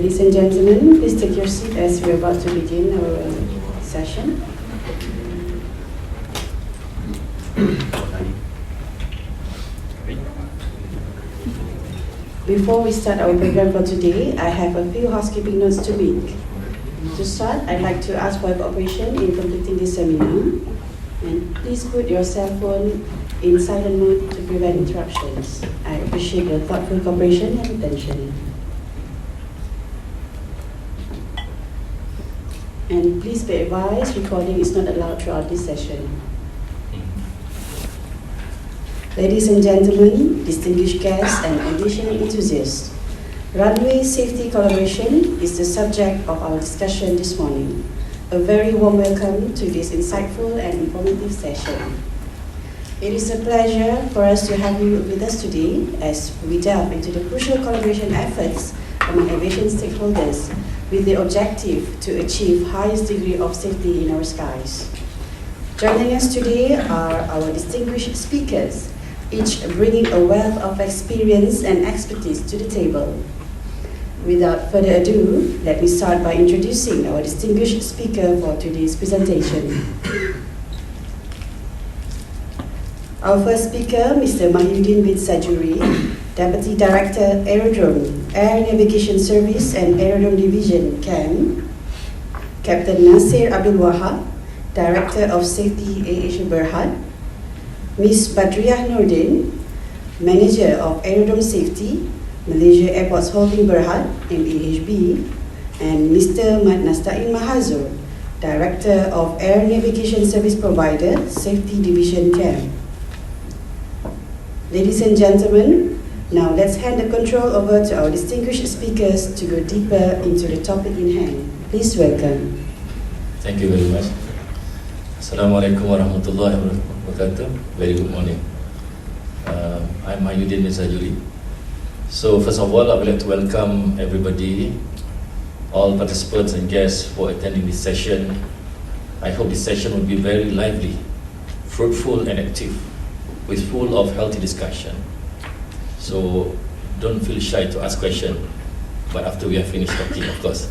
Ladies and gentlemen, please take your seat as we're about to begin our session. Before we start our program for today, I have a few housekeeping notes to make. To start, I'd like to ask for your cooperation in completing this seminar. And please put your cell phone in silent mode to prevent interruptions. I appreciate your thoughtful cooperation and attention. And please be advised, recording is not allowed throughout this session. Ladies and gentlemen, distinguished guests and aviation enthusiasts, Runway Safety Collaboration is the subject of our discussion this morning. A very warm welcome to this insightful and informative session. It is a pleasure for us to have you with us today as we delve into the crucial collaboration efforts among aviation stakeholders with the objective to achieve highest degree of safety in our skies. Joining us today are our distinguished speakers, each bringing a wealth of experience and expertise to the table. Without further ado, let me start by introducing our distinguished speaker for today's presentation. Our first speaker, Mr. Mahyudin bin Sajuri, Deputy Director, Aerodrome, Air Navigation Service and Aerodrome Division, CAM. Captain Nasir Abdul Wahab, Director of Safety Aviation Berhad. Ms. Badriah Nordin, Manager of Aerodrome Safety, Malaysia Airports Holding Berhad, MAHB, and Mr. Mat Nastain Mahazur, Director of Air Navigation Service Provider, Safety Division CAM. Ladies and gentlemen, now let's hand the control over to our distinguished speakers to go deeper into the topic in hand. Please welcome. Thank you very much. Assalamualaikum warahmatullahi wabarakatuh. Very good morning. I'm Mahyudin bin Sajuri. So first of all, I would like to welcome everybody, all participants and guests for attending this session. I hope this session will be very lively, fruitful and active, with full of healthy discussion. So don't feel shy to ask questions, but after we have finished talking, of course.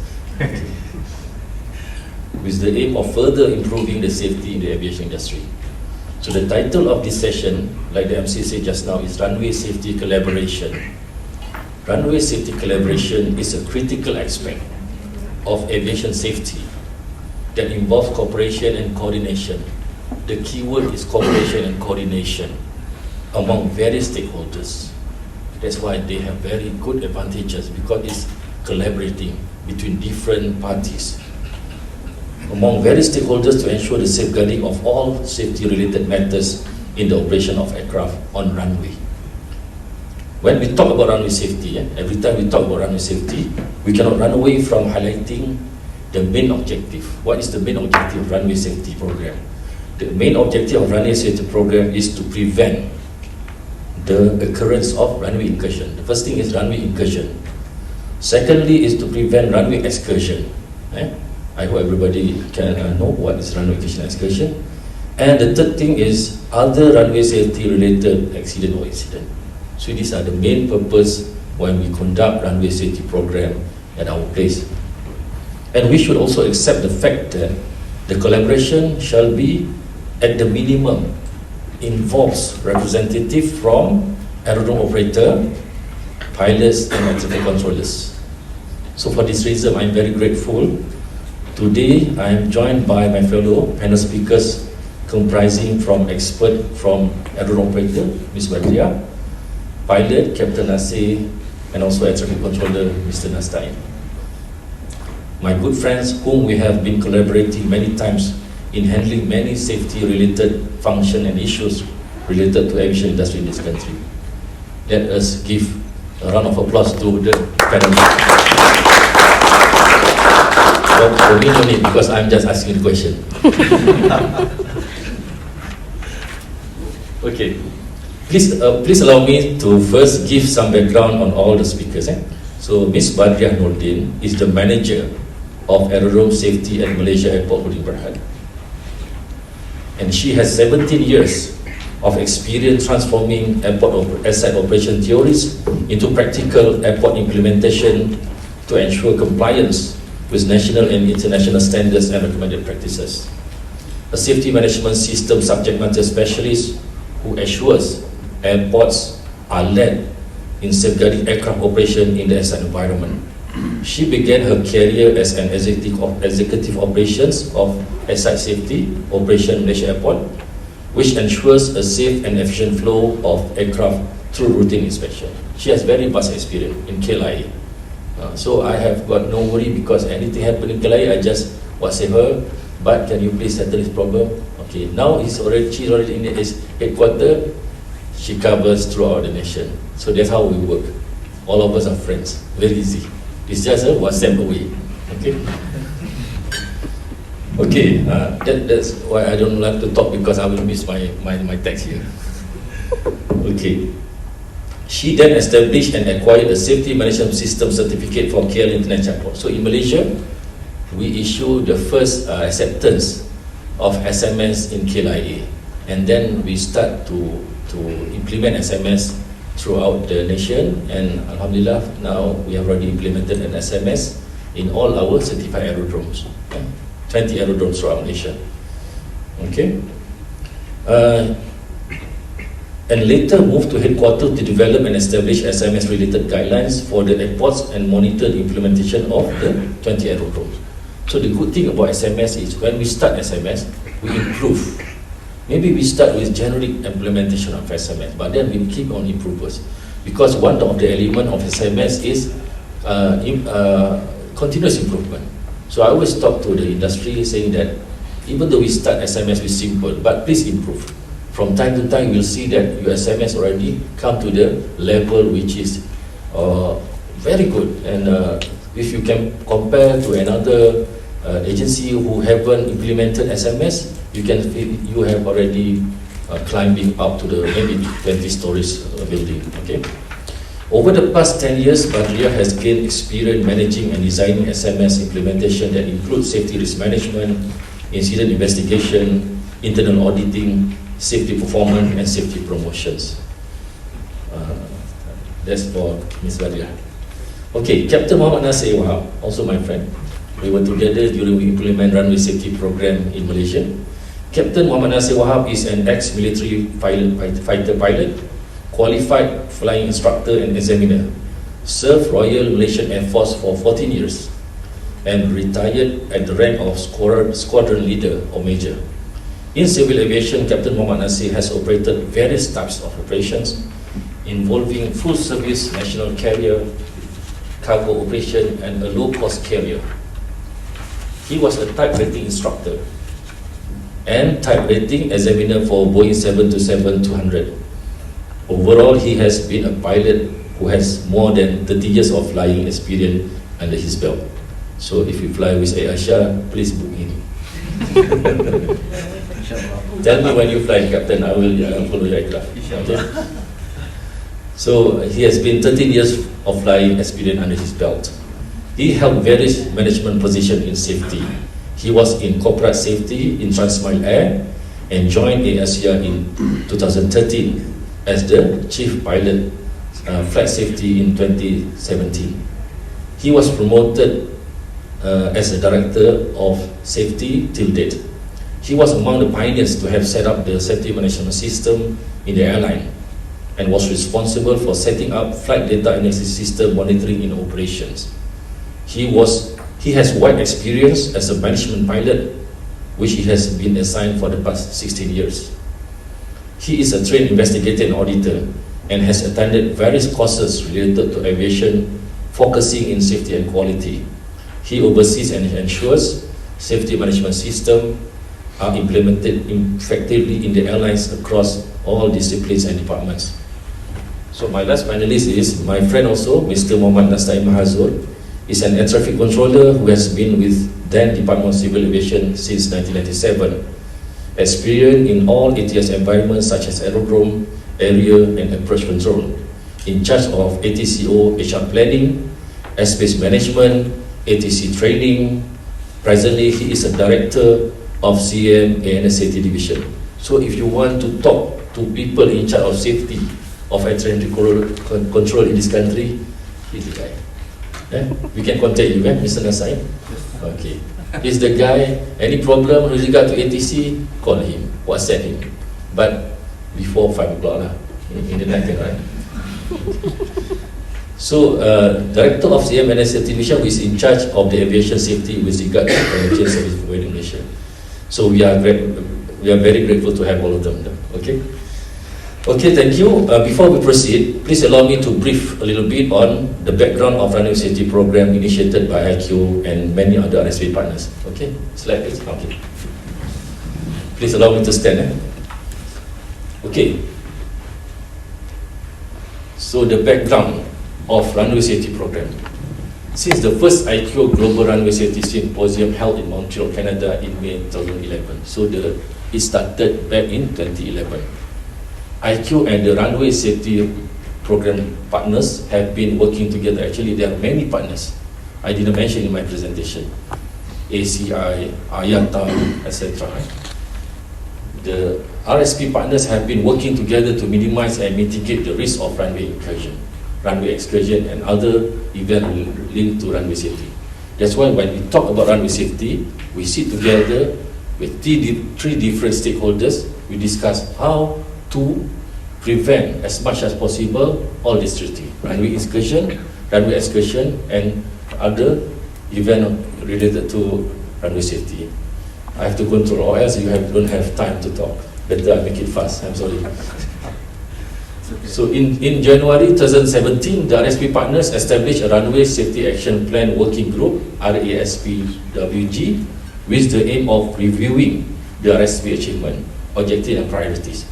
With the aim of further improving the safety in the aviation industry. So the title of this session, like the MC said just now, is Runway Safety Collaboration. Runway Safety Collaboration is a critical aspect of aviation safety that involves cooperation and coordination. The key word is cooperation and coordination among various stakeholders. That's why they have very good advantages, because it's collaborating between different parties among various stakeholders to ensure the safeguarding of all safety-related matters in the operation of aircraft on runway. When we talk about runway safety, every time we talk about runway safety, we cannot run away from highlighting the main objective. What is the main objective of Runway Safety Programme? The main objective of Runway Safety Programme is to prevent the occurrence of runway incursion. The first thing is runway incursion. Secondly is to prevent runway excursion. I hope everybody can know what is runway incursion and excursion. And the third thing is other runway safety related accident or incident. So these are the main purpose when we conduct runway safety program at our place. And we should also accept the fact that the collaboration shall be, at the minimum, involves representative from aerodrome operator, pilots and air traffic controllers. So for this reason, I'm very grateful. Today, I am joined by my fellow panel speakers comprising from expert from aerodrome operator, Ms. Badriah, pilot, Captain Nasir, and also air traffic controller, Mr. Nastain. My good friends whom we have been collaborating many times in handling many safety-related function and issues related to aviation industry in this country. Let us give a round of applause to the panel. For me, no need, because I'm just asking the question. Okay. Please allow me to first give some background on all the speakers. So Ms. Badriah Nordin is the manager of Aerodrome Safety at Malaysia Airport Holding Berhad. And she has 17 years of experience transforming airside operation theories into practical airport implementation to ensure compliance with national and international standards and recommended practices. A safety management system subject matter specialist who assures airports are led in safeguarding aircraft operation in the SI environment. She began her career as an executive operations of SI Safety Operation Malaysia Airport, which ensures a safe and efficient flow of aircraft through routine inspection. She has very vast experience in KLIA. So I have got no worry because anything happen in KLIA, I just WhatsApp her, but can you please settle this problem? Okay, now she's already in the headquarters, she covers throughout the nation. So that's how we work. All of us are friends, very easy. It's just a WhatsApp away. Okay. Okay, that's why I don't like to talk because I will miss my text here. Okay. She then established and acquired a safety management system certificate for KL International Airport. So in Malaysia, we issue the first acceptance of SMS in KLIA, and then we start to implement SMS throughout the nation, and Alhamdulillah now we have already implemented an SMS in all our certified aerodromes, 20 aerodromes throughout Malaysia. Okay, and later moved to headquarters to develop and establish SMS related guidelines for the airports and monitor the implementation of the 20 aerodromes. So the good thing about SMS is when we start SMS, we improve. Maybe we start with generic implementation of SMS, but then we keep on improving, because one of the elements of SMS is continuous improvement. So I always talk to the industry saying that even though we start SMS with simple, but please improve. From time to time, you'll see that your SMS already come to the level which is very good. And if you can compare to another agency who haven't implemented SMS, you have already climbing up to the maybe 20 stories building. Okay. Over the past 10 years, Badria has gained experience managing and designing SMS implementation that includes safety risk management, incident investigation, internal auditing, safety performance, and safety promotions. That's for Ms. Badria. Okay, Captain Muhammad Nasir Wahab, also my friend. We were together during we implement Runway Safety Programme in Malaysia. Captain Muhammad Nasir Wahab is an ex-military fighter pilot, qualified flying instructor and examiner, served Royal Malaysian Air Force for 14 years, and retired at the rank of squadron leader or major. In civil aviation, Captain Muhammad Nasir has operated various types of operations involving full service national carrier, cargo operation, and a low-cost carrier. He was a type rating instructor and type rating examiner for Boeing 727-200. Overall, he has been a pilot who has more than 30 years of flying experience under his belt. So if you fly with Aisha, please book him. Tell me when you fly, Captain, I will follow your aircraft. Okay? So he has been 13 years of flying experience under his belt. He held various management positions in safety. He was in corporate safety in Transmile Air and joined ASIA in 2013 as the chief pilot flight safety in 2017. He was promoted as a director of safety till date. He was among the pioneers to have set up the safety management system in the airline and was responsible for setting up flight data analysis system monitoring in operations. He has wide experience as a management pilot, which he has been assigned for the past 16 years. He is a trained investigator and auditor and has attended various courses related to aviation, focusing in safety and quality. He oversees and ensures safety management systems are implemented effectively in the airlines across all disciplines and departments. So my last panelist is my friend also, Mr. Muhammad Nastai Mahazur. He's an air traffic controller who has been with then Department of Civil Aviation since 1997. Experience in all ATS environments such as aerodrome, area, and approach control. In charge of ATCO HR planning, airspace management, ATC training. Presently, he is a director of CM ANS Safety Division. So if you want to talk to people in charge of safety of air traffic control in this country, he's the guy. We can contact you, Mr. Nasai. Okay. Is the guy, any problem with regard to ATC, call him, WhatsApp him. But before 5 o'clock in the night, right? So, Director of CMNS Division who is in charge of the aviation safety with regard to aviation service providing Malaysia. So we are very grateful to have all of them. Okay. Okay, thank you. Before we proceed, please allow me to brief a little bit on the background of Runway Safety Programme initiated by ICAO and many other RSP partners. Okay, slide please. Okay. Please allow me to stand. Okay. So the background of Runway Safety Programme. Since the first ICAO Global Runway Safety Symposium held in Montreal, Canada in May 2011. So it started back in 2011. ICAO and the Runway Safety Programme partners have been working together. Actually, there are many partners. I didn't mention in my presentation. ACI, IATA, etc. The RSP partners have been working together to minimize and mitigate the risk of runway incursion, runway excursion, and other events linked to runway safety. That's why when we talk about runway safety, we sit together with three different stakeholders. We discuss how to prevent as much as possible all these three: runway excursion, and other events related to runway safety. I have to control, or else don't have time to talk. Better I make it fast. I'm sorry. So in January 2017, the RSP partners established a Runway Safety Action Plan Working Group, RASPWG, with the aim of reviewing the RSP achievement, objectives and priorities,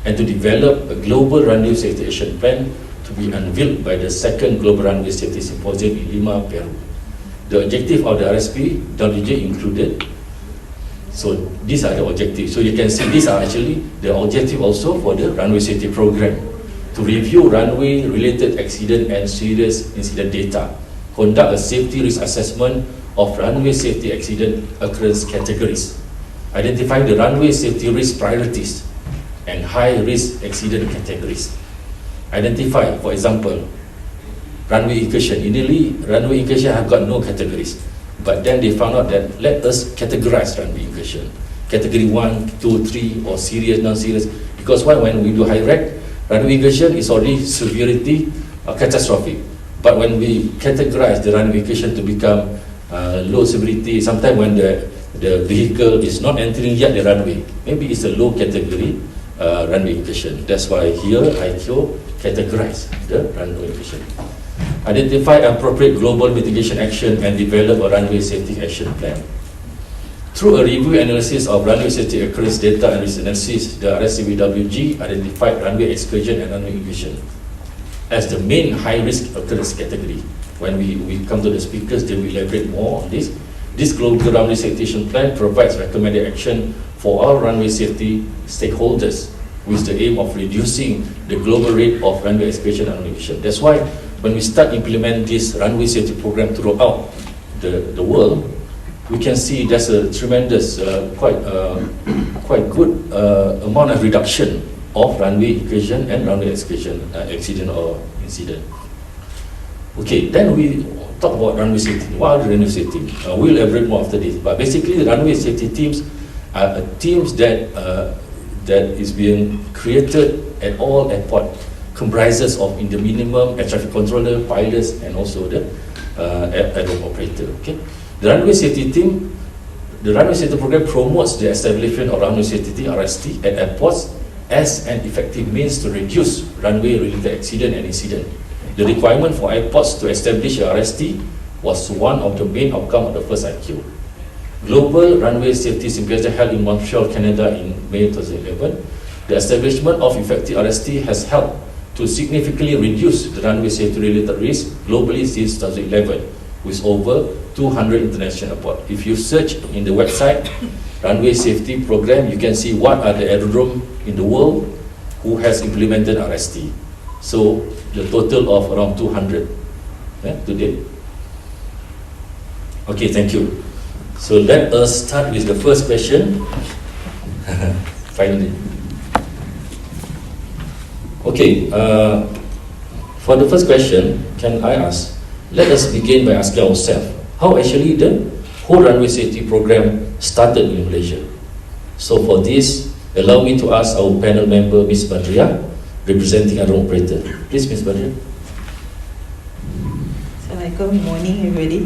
and to develop a global runway safety action plan to be unveiled by the second Global Runway Safety Symposium in Lima, Peru. The objective of the RSPWG included, so these are the objectives. So you can see these are actually the objective also for the Runway Safety Programme: to review runway related accident and serious incident data, conduct a safety risk assessment of runway safety accident occurrence categories, identify the runway safety risk priorities and high risk accident categories, identify, for example, runway incursion. Initially, runway incursion have got no categories, but then they found out that let us categorize runway incursion: category 1, 2, 3, or serious, non-serious. Because why? When we do high rec, runway incursion is already severity catastrophic. But when we categorize the runway incursion to become low severity, sometimes when the vehicle is not entering yet the runway, maybe it's a low category runway incursion. That's why here ICAO categorize the runway incursion. Identify appropriate global mitigation action and develop a runway safety action plan. Through a review analysis of runway safety occurrence data and risk analysis, the RSPWG identified runway excursion and runway incursion as the main high-risk occurrence category. When we come to the speakers, they will elaborate more on this. This global runway safety action plan provides recommended action for all runway safety stakeholders with the aim of reducing the global rate of runway excursion and runway incursion. That's why when we start implement this runway safety program throughout the world, we can see there's a tremendous, quite good amount of reduction of runway incursion and runway excursion accident or incident. Okay, then we talk about runway safety. What are the runway safety? We'll elaborate more after this. But basically, the runway safety teams are teams that is being created at all airports, comprises of in the minimum air traffic controller, pilots, and also the aircraft operator. Okay, the runway safety team, the runway safety program promotes the establishment of runway safety (RST) at airports as an effective means to reduce runway-related accident and incident. The requirement for airports to establish a RST was one of the main outcomes of the first ICAO Global Runway Safety Symposium held in Montreal, Canada in May 2011. The establishment of effective RST has helped to significantly reduce the runway safety-related risk globally since 2011, with over 200 international airports. If you search in the website Runway Safety Programme, you can see what are the aerodromes in the world who has implemented RST. So the total of around 200 to date. Okay, thank you. So let us start with the first question. Finally. Okay, for the first question, can I ask, let us begin by asking ourselves how actually the whole runway safety program started in Malaysia. So for this, allow me to ask our panel member, Ms. Badria, representing our operator. Please, Ms. Badria. Assalamualaikum, good morning everybody.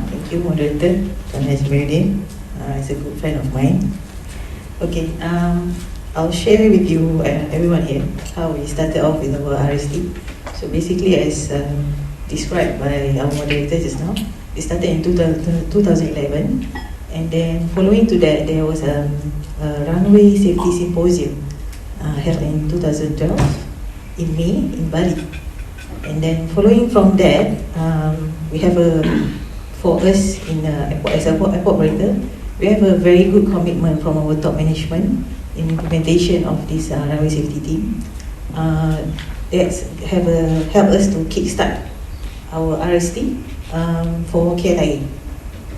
Thank you, moderator, Tuan Najmuddin. He's a good friend of mine. Okay, I'll share with you everyone here how we started off with our RST. So basically, as described by our moderator just now, it started in 2011, and then following to that, there was a Runway Safety Symposium held in 2012 in May in Bali. And then following from that, we have for us in as an airport operator, we have a very good commitment from our top management in implementation of this runway safety team. That's helped us to kickstart our RST for KLIA.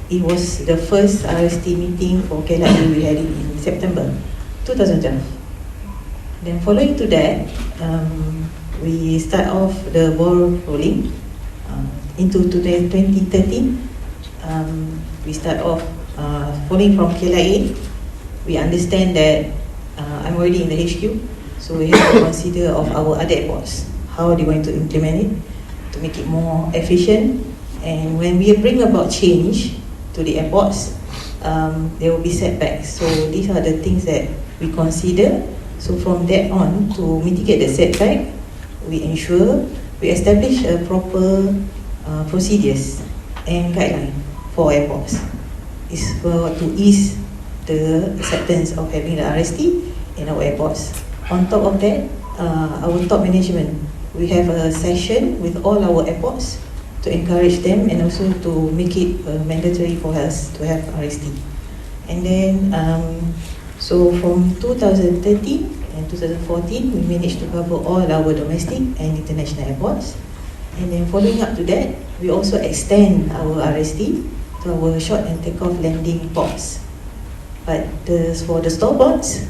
It was the first RST meeting for KLIA. We had it in September 2012. Then following to that, we start off the ball rolling into 2013. We start off following from KLIA. We understand that I'm already in the HQ, so we have to consider of our other airports, how they're going to implement it to make it more efficient. And when we bring about change to the airports, there will be setbacks. So these are the things that we consider. So from that on, to mitigate the setback, we ensure we establish a proper procedures and guideline for airports. It's for to ease the acceptance of having the RST in our airports. On top of that, our top management, we have a session with all our airports to encourage them and also to make it mandatory for us to have RST. And then, so from 2013 and 2014, we managed to cover all our domestic and international airports. And then following up to that, we also extend our RST to our short and takeoff landing ports. But for the stall ports,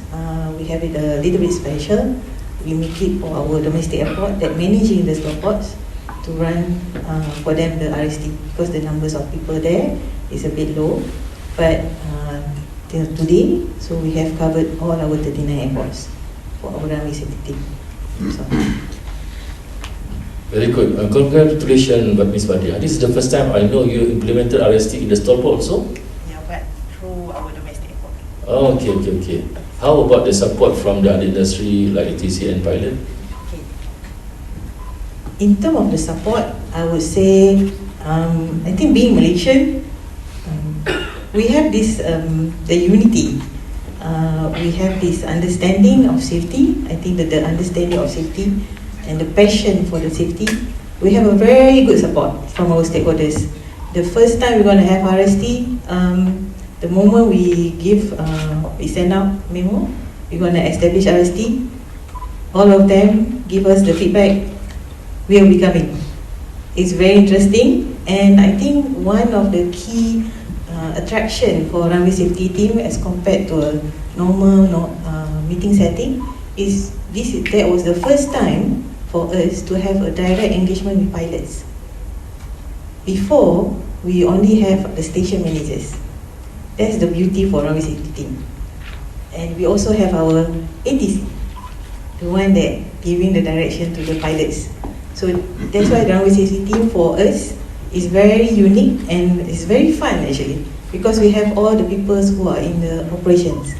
we have it a little bit special. We make it for our domestic airport that managing the stall ports to run for them the RST, because the numbers of people there is a bit low. But till today, so we have covered all our 39 airports for our runway safety team. So. Very good. Congratulations, Ms. Badria. This is the first time I know you implemented RST in the stall port also? Yeah, but through our domestic airport. Oh, okay. How about the support from the other industry like ATC and pilot? Okay. In terms of the support, I would say, I think being Malaysian, we have this, the unity. We have this understanding of safety. I think that the understanding of safety and the passion for the safety, we have a very good support from our stakeholders. The first time we're going to have RST, the moment we send out memo, we're going to establish RST, all of them give us the feedback, we will be coming. It's very interesting, and I think one of the key attraction for runway safety team as compared to a normal meeting setting is that was the first time for us to have a direct engagement with pilots. Before, we only have the station managers. That's the beauty for runway safety team. And we also have our ATC, the one that giving the direction to the pilots. So that's why the runway safety team for us is very unique and it's very fun actually, because we have all the people who are in the operations.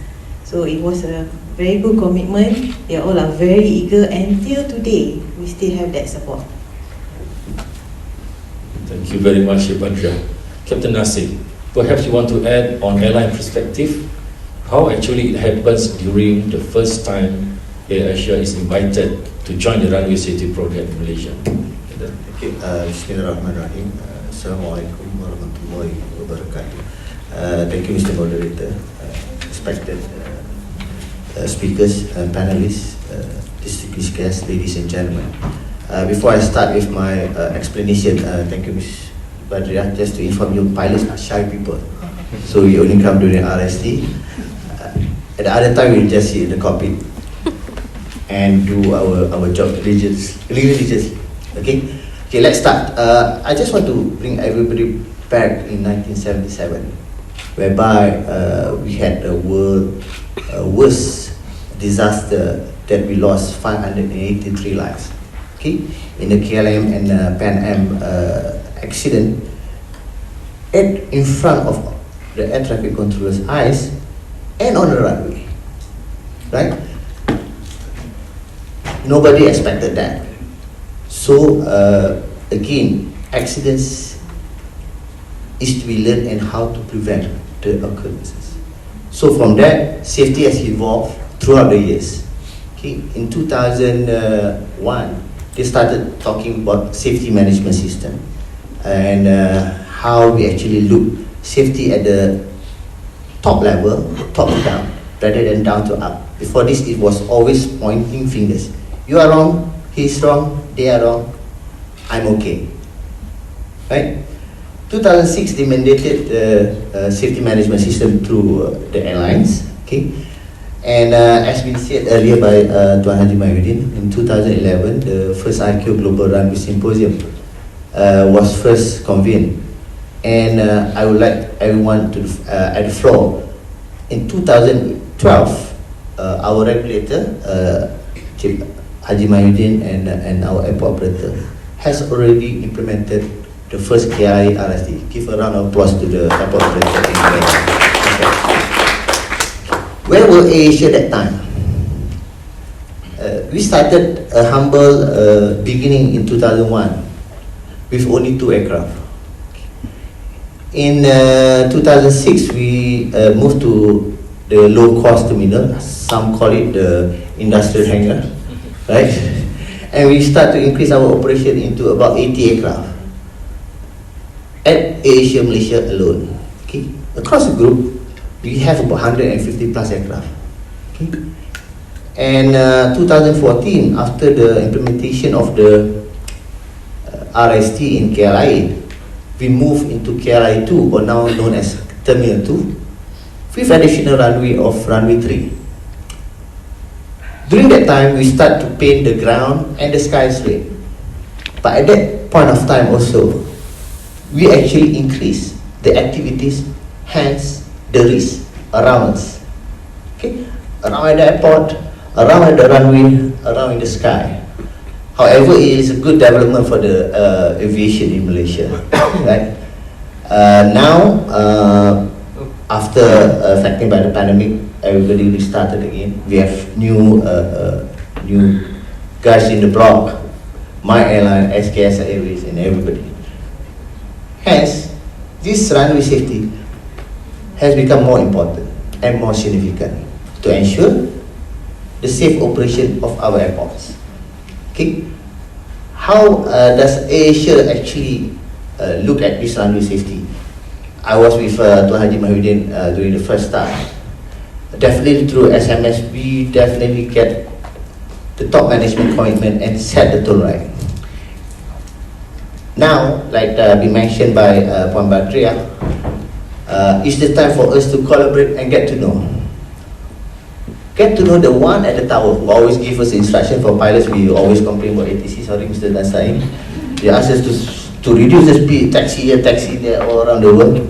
So it was a very good commitment. They all are very eager, and till today we still have that support. Thank you very much, Badria. Captain Nasir, perhaps you want to add on airline perspective, how actually it happens during the first time Air Asia is invited to join the runway safety program in Malaysia. Thank you. Bismillahirrahmanirrahim. Assalamualaikum warahmatullahi wabarakatuh. Thank you, Mr. Moderator, respected speakers and panelists, distinguished guests, ladies and gentlemen. Before I start with my explanation, thank you, Ms. Badria. Just to inform you, pilots are shy people, so we only come during RST. At the other time, we just sit in the cockpit and do our job religiously. Okay. Okay, let's start. I just want to bring everybody back in 1977, whereby we had the worst disaster that we lost 583 lives. Okay, in the KLM and Pan Am accident, in front of the air traffic controller's eyes and on the runway, right? Nobody expected that. So again, accidents is to be learned and how to prevent the occurrences. So from that, safety has evolved throughout the years. Okay, in 2001, they started talking about safety management system and how we actually look safety at the top level, top down, rather than down to up. Before this, it was always pointing fingers. You are wrong, he's wrong, they are wrong, I'm okay. Right? 2006, they mandated the safety management system through the airlines. Okay? And as we said earlier by Tuan Haji Mahyudin, in 2011, the first ICAO Global Runway Symposium was first convened. And I would like everyone to at the floor. In 2012, our regulator, Chief Haji Mahyudin and our airport operator has already implemented the first KI RSD. Give a round of applause to the airport operator. Where were Asia that time? We started a humble beginning in 2001 with only 2 aircraft. In 2006, we moved to the low-cost terminal. Some call it the industrial hangar, right? And we start to increase our operation into about 80 aircraft at Asia Malaysia alone. Okay, across the group, we have about 150 plus aircraft. Okay, and 2014, after the implementation of the RST in KLIA, we moved into KLIA 2, or now known as Terminal 2, with additional runway of runway 3. During that time, we start to paint the ground and the sky straight. But at that point of time also, we actually increase the activities, hence the risk around us. Okay, around at the airport, around at the runway, around in the sky. However, it is a good development for the aviation in Malaysia, right? Now, after affected by the pandemic, everybody restarted again. We have new guys in the block, my airline, SKS Airways, and everybody. Hence, this runway safety has become more important and more significant to ensure the safe operation of our airports. Okay, how does Asia actually look at this runway safety? I was with Tuan Haji Mahyudin during the first start. Definitely through SMS, we definitely get the top management commitment and set the tone right. Now, like been mentioned by Puan Badria, it's the time for us to collaborate and get to know. Get to know the one at the tower who always give us instruction for pilots. We always complain about ATC, sorry Mr. Dansain. They ask us to reduce the speed, taxi here, taxi there, all around the world.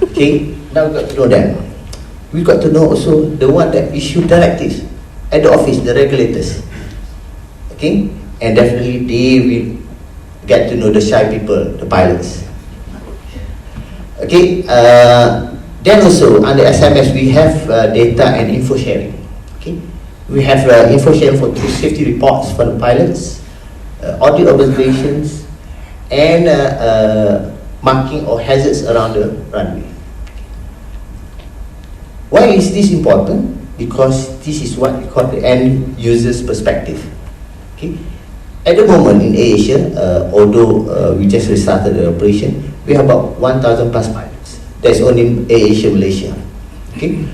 Okay, now we got to know them. We got to know also the one that issue directives at the office, the regulators. Okay, and definitely they will get to know the shy people, the pilots. Okay, then also under SMS we have data and info sharing. Okay, we have info sharing for safety reports for the pilots, audit observations, and marking or hazards around the runway. Why is this important? Because this is what we call the end user's perspective. Okay, at the moment in Asia, although we just restarted the operation, we have about 1,000 plus pilots. That's only Asia Malaysia. Okay,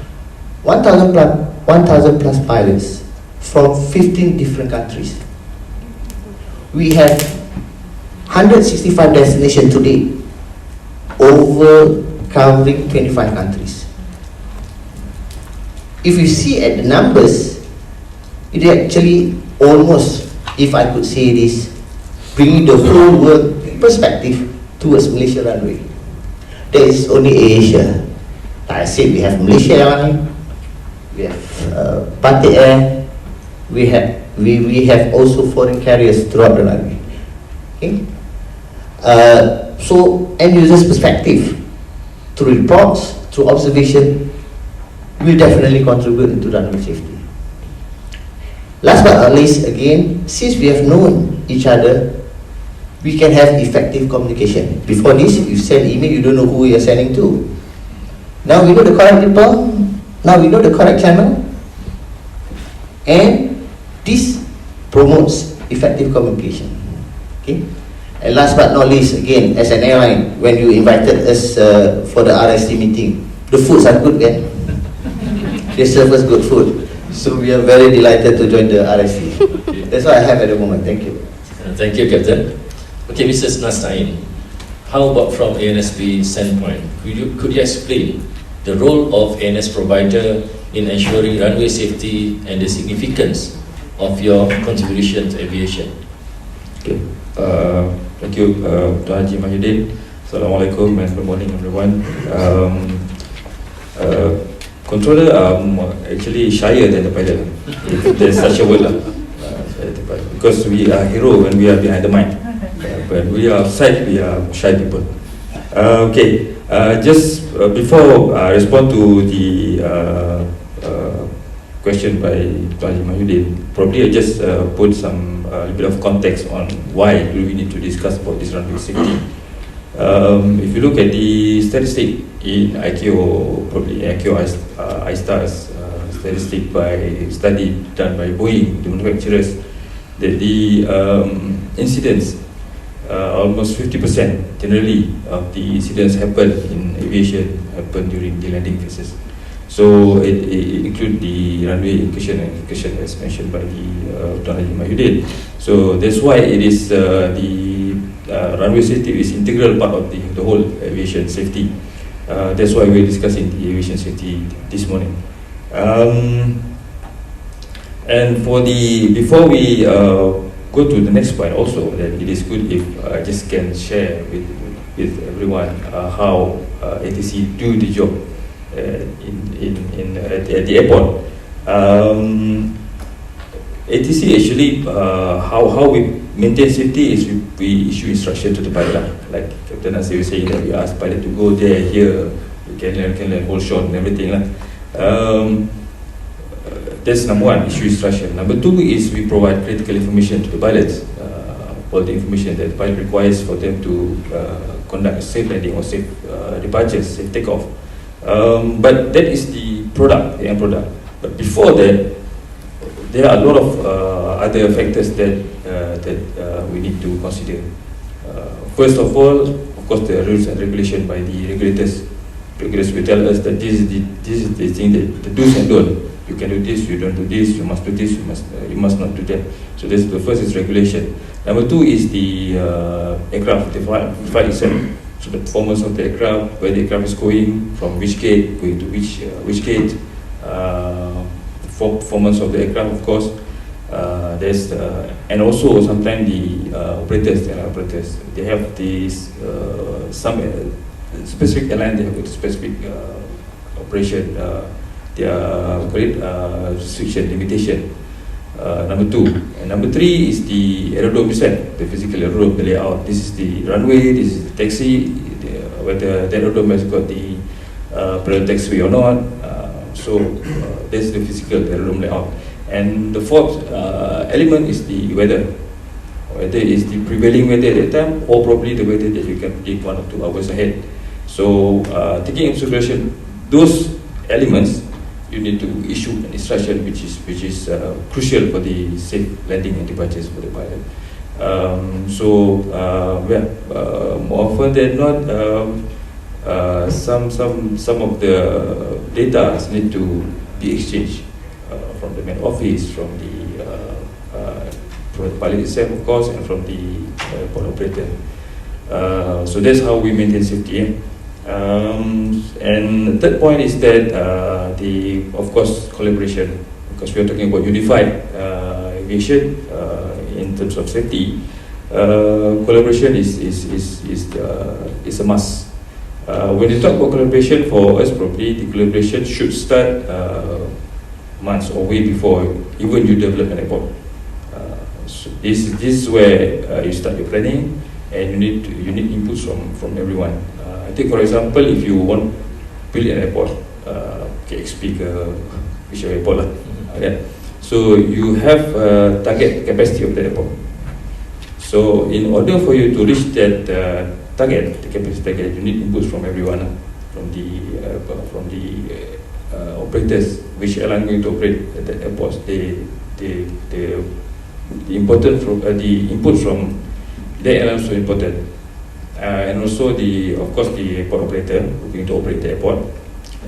1,000 plus pilots from 15 different countries. We have 165 destinations today, over covering 25 countries. If you see at the numbers, it actually almost, if I could say this, bringing the whole world perspective towards Malaysia runway. There is only Asia. Like I said, we have Malaysia Airline, we have Batik Air, we have also foreign carriers throughout the runway. Okay? So end users perspective through reports, through observation, will definitely contribute into runway safety. Last but not least, again, since we have known each other, we can have effective communication. Before this, you send email, you don't know who you're sending to. Now we know the correct people, now we know the correct channel, and this promotes effective communication. Okay? And last but not least, again, as an airline, when you invited us for the RSC meeting, the foods are good, kan? They serve us good food. So we are very delighted to join the RSC. That's what I have at the moment. Thank you. Thank you, Captain. Okay, Mrs. Nastain, how about from ANSP standpoint? Could you explain the role of ANS provider in ensuring runway safety and the significance of your contribution to aviation? Okay. Thank you, Dr. Haji Mahyudin. Assalamualaikum and good morning, everyone. Controller actually shyer than the pilot, if there's such a word, because we are hero when we are behind the mic. When we are outside, we are shy people. Okay, just before I respond to the question by Dr. Haji Mahyudin, probably I just put some a bit of context on why do we need to discuss about this runway safety. If you look at the statistic in ICAO, probably ICAO ISTA's statistic by study done by Boeing, the manufacturers, that the incidents, almost 50% generally of the incidents happen in aviation, happen during the landing phases. So it include the runway incursion and excursion as mentioned by the Dr. Haji Mahyudin. So that's why it is the runway safety is integral part of the whole aviation safety. That's why we're discussing the aviation safety this morning. And for the before we go to the next point, also that it is good if I just can share with everyone how ATC do the job at the airport. ATC actually how we maintain safety is we issue instruction to the pilot, like Captain Nasir was saying that we ask pilot to go there, here, we can learn whole shot and everything. That's number one, issue instruction. Number two is we provide critical information to the pilots, all the information that the pilot requires for them to conduct a safe landing or safe departure, safe takeoff. But that is the product, the end product. But before that, there are a lot of other factors that we need to consider. First of all, of course, the rules and regulation by the regulators. Regulators will tell us that this is the thing, that the do's and don'ts. You can do this, you don't do this, you must do this, you must not do that. So this, the first is regulation. Number two is the aircraft, the flight itself. So the performance of the aircraft, where the aircraft is going, from which gate, going to which gate. Performance of the aircraft, of course. There's and also sometimes the operators, they have these some specific airline, they have a specific operation. Restriction, limitation. Number two. And number three is the aerodrome itself, the physical aerodrome, the layout. This is the runway, this is the taxi, whether the aerodrome has got the parallel taxiway or not. So that's the physical aerodrome layout. And the fourth element is the weather. Whether it's the prevailing weather at that time, or probably the weather that you can predict 1 or 2 hours ahead. So taking into consideration those elements, you need to issue an instruction which is crucial for the safe landing and departures for the pilot. More often than not, some of the data need to be exchanged from the main office, from the pilot itself, of course, and from the airport operator. So that's how we maintain safety. And the third point is that of course, collaboration, because we are talking about unified aviation in terms of safety. collaboration is a must. When you talk about collaboration, for us probably the collaboration should start months or way before even you develop an airport. So this is where you start your planning, and you need inputs from everyone. I think, for example, if you want to build an airport, KXP which airport lah, yeah. So you have a target capacity of the airport. So in order for you to reach that target, the capacity target, you need inputs from everyone, from the operators, which airline going to operate at the airports. The important from the inputs from the airline is so important, and also of course the airport operator who going to operate the airport,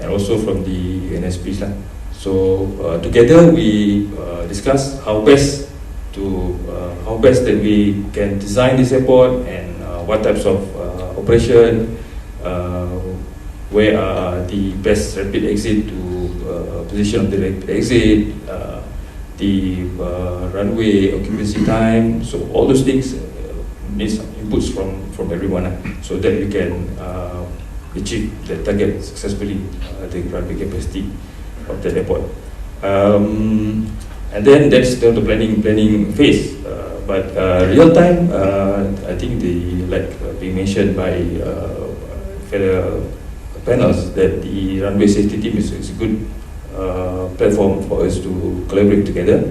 and also from the NSPs lah. So together we discuss how best that we can design this airport, and what types of operation, where are the best rapid exit to position of the rapid exit, the runway occupancy time. So all those things need some inputs from everyone, so that we can achieve the target successfully, the runway capacity of the airport. And then that's the planning phase. But real time, I think like being mentioned by fellow panels, that the runway safety team is a good platform for us to collaborate together.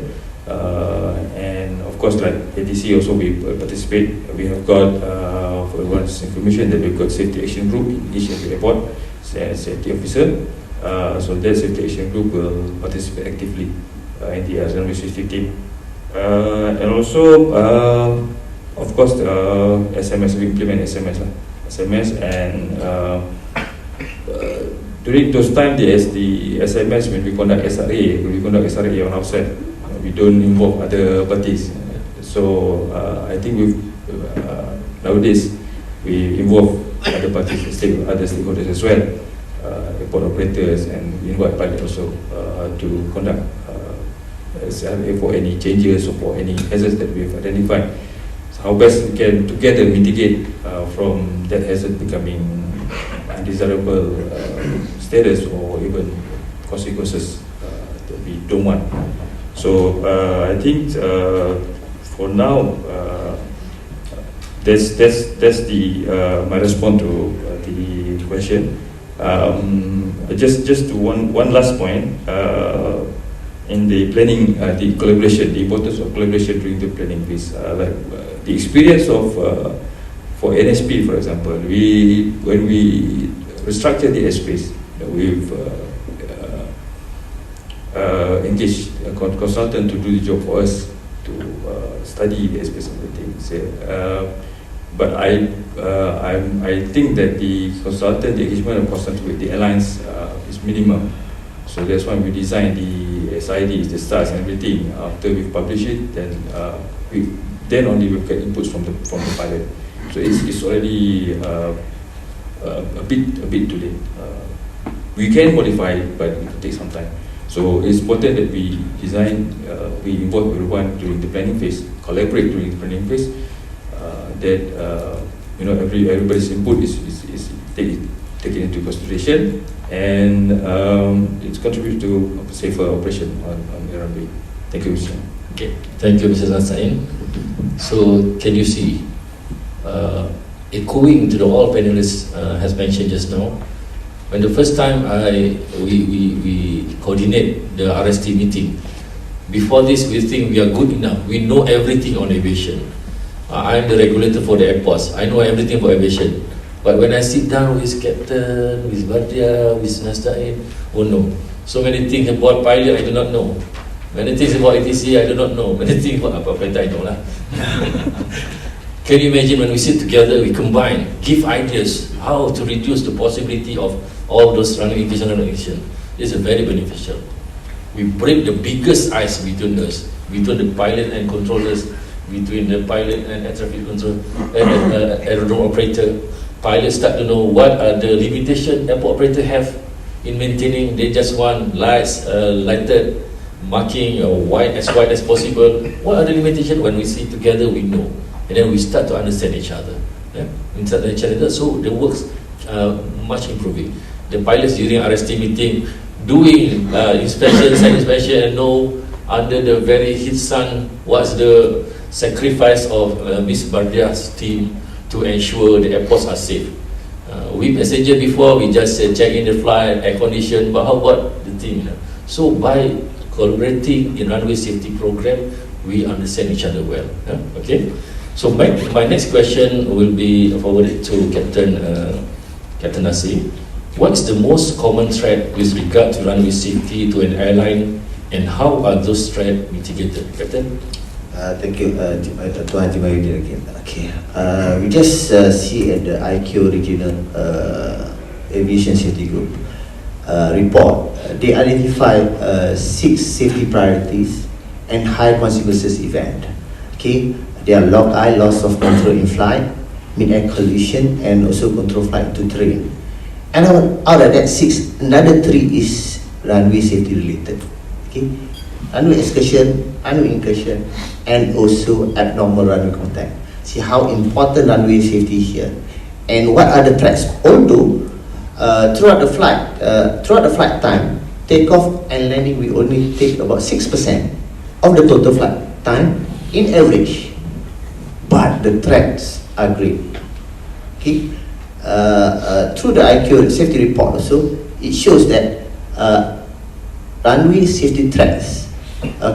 And of course, like ATC also we participate. We have got, for everyone's information, that we've got safety action group in each of the airport, safety officer. So that safety action group will participate actively in the runway safety team. And also, of course, SMS, we implement SMS, and during those times, the SMS, when we conduct SRA on our side, we don't involve other parties. So I think nowadays we involve other parties, other stakeholders as well, airport operators, and we invite pilot also to conduct SRA for any changes or for any hazards that we have identified. So how best we can together mitigate from that hazard becoming undesirable status, or even consequences that we don't want. So I think for now, that's the my response to the question. Just to one last point, in the planning, the collaboration, the importance of collaboration during the planning phase. Like the experience of for NSP, for example, when we restructure the airspace, we've engaged a consultant to do the job for us, to study the airspace and everything. But I think that the engagement of consultant with the airlines is minimum. So that's why we designed the SID, the stars and everything. After we've published it, then only we get inputs from the pilot. So it's already a bit too late. We can modify it, but it will take some time. So it's important that we design, we involve everyone during the planning phase, collaborate during the planning phase. That everybody's input is taken into consideration, and it's contributes to a safer operation on the runway. Thank you, Mr. Okay, thank you, Mr. Nasain. So can you see, echoing to the all panelists has mentioned just now, when the first time we coordinate the RST meeting, before this we think we are good enough, we know everything on aviation. I'm the regulator for the airports, I know everything for aviation. But when I sit down with Captain, with Badia, with Nastain, oh no, so many things about pilot I do not know. Many things about ATC I do not know. Many things about apa-apa I know lah. Can you imagine when we sit together, we combine, give ideas how to reduce the possibility of all those running incursion. This is very beneficial. We break the biggest ice between us, between the pilot and controllers, between the pilot and air traffic control and aerodrome operator. Pilots start to know what are the limitations airport operator have in maintaining. They just want lights, lighted, marking wide as possible. What are the limitations? When we sit together, we know. and then we start to understand each other. We start to understand each other, so the works much improving. The pilots during RST meeting doing inspection, site inspection, and know under the very heat sun what's the sacrifice of Miss Bardia's team to ensure the airports are safe. We passenger before, we just check in the flight, air condition, but how about the team? So by collaborating in Runway Safety Programme, we understand each other well. Okay. So my next question will be forwarded to Captain Nasir. What's the most common threat with regard to runway safety to an airline, and how are those threats mitigated, Captain? Thank you, Tuan Jimayudin again. Okay, we just see at the ICAO Regional Aviation Safety Group report, they identify 6 safety priorities and high consequences event. Okay, they are lock-eye, loss of control in flight, mid-air collision, and also control flight to terrain. And out of that 6, another 3 is runway safety related. Okay, runway excursion, runway incursion, and also abnormal runway contact. See how important runway safety here, and what are the threats. Although throughout the flight time, takeoff and landing, we only take about 6% of the total flight time in average, but the threats are great. Okay. Through the ICAO safety report also, it shows that runway safety threats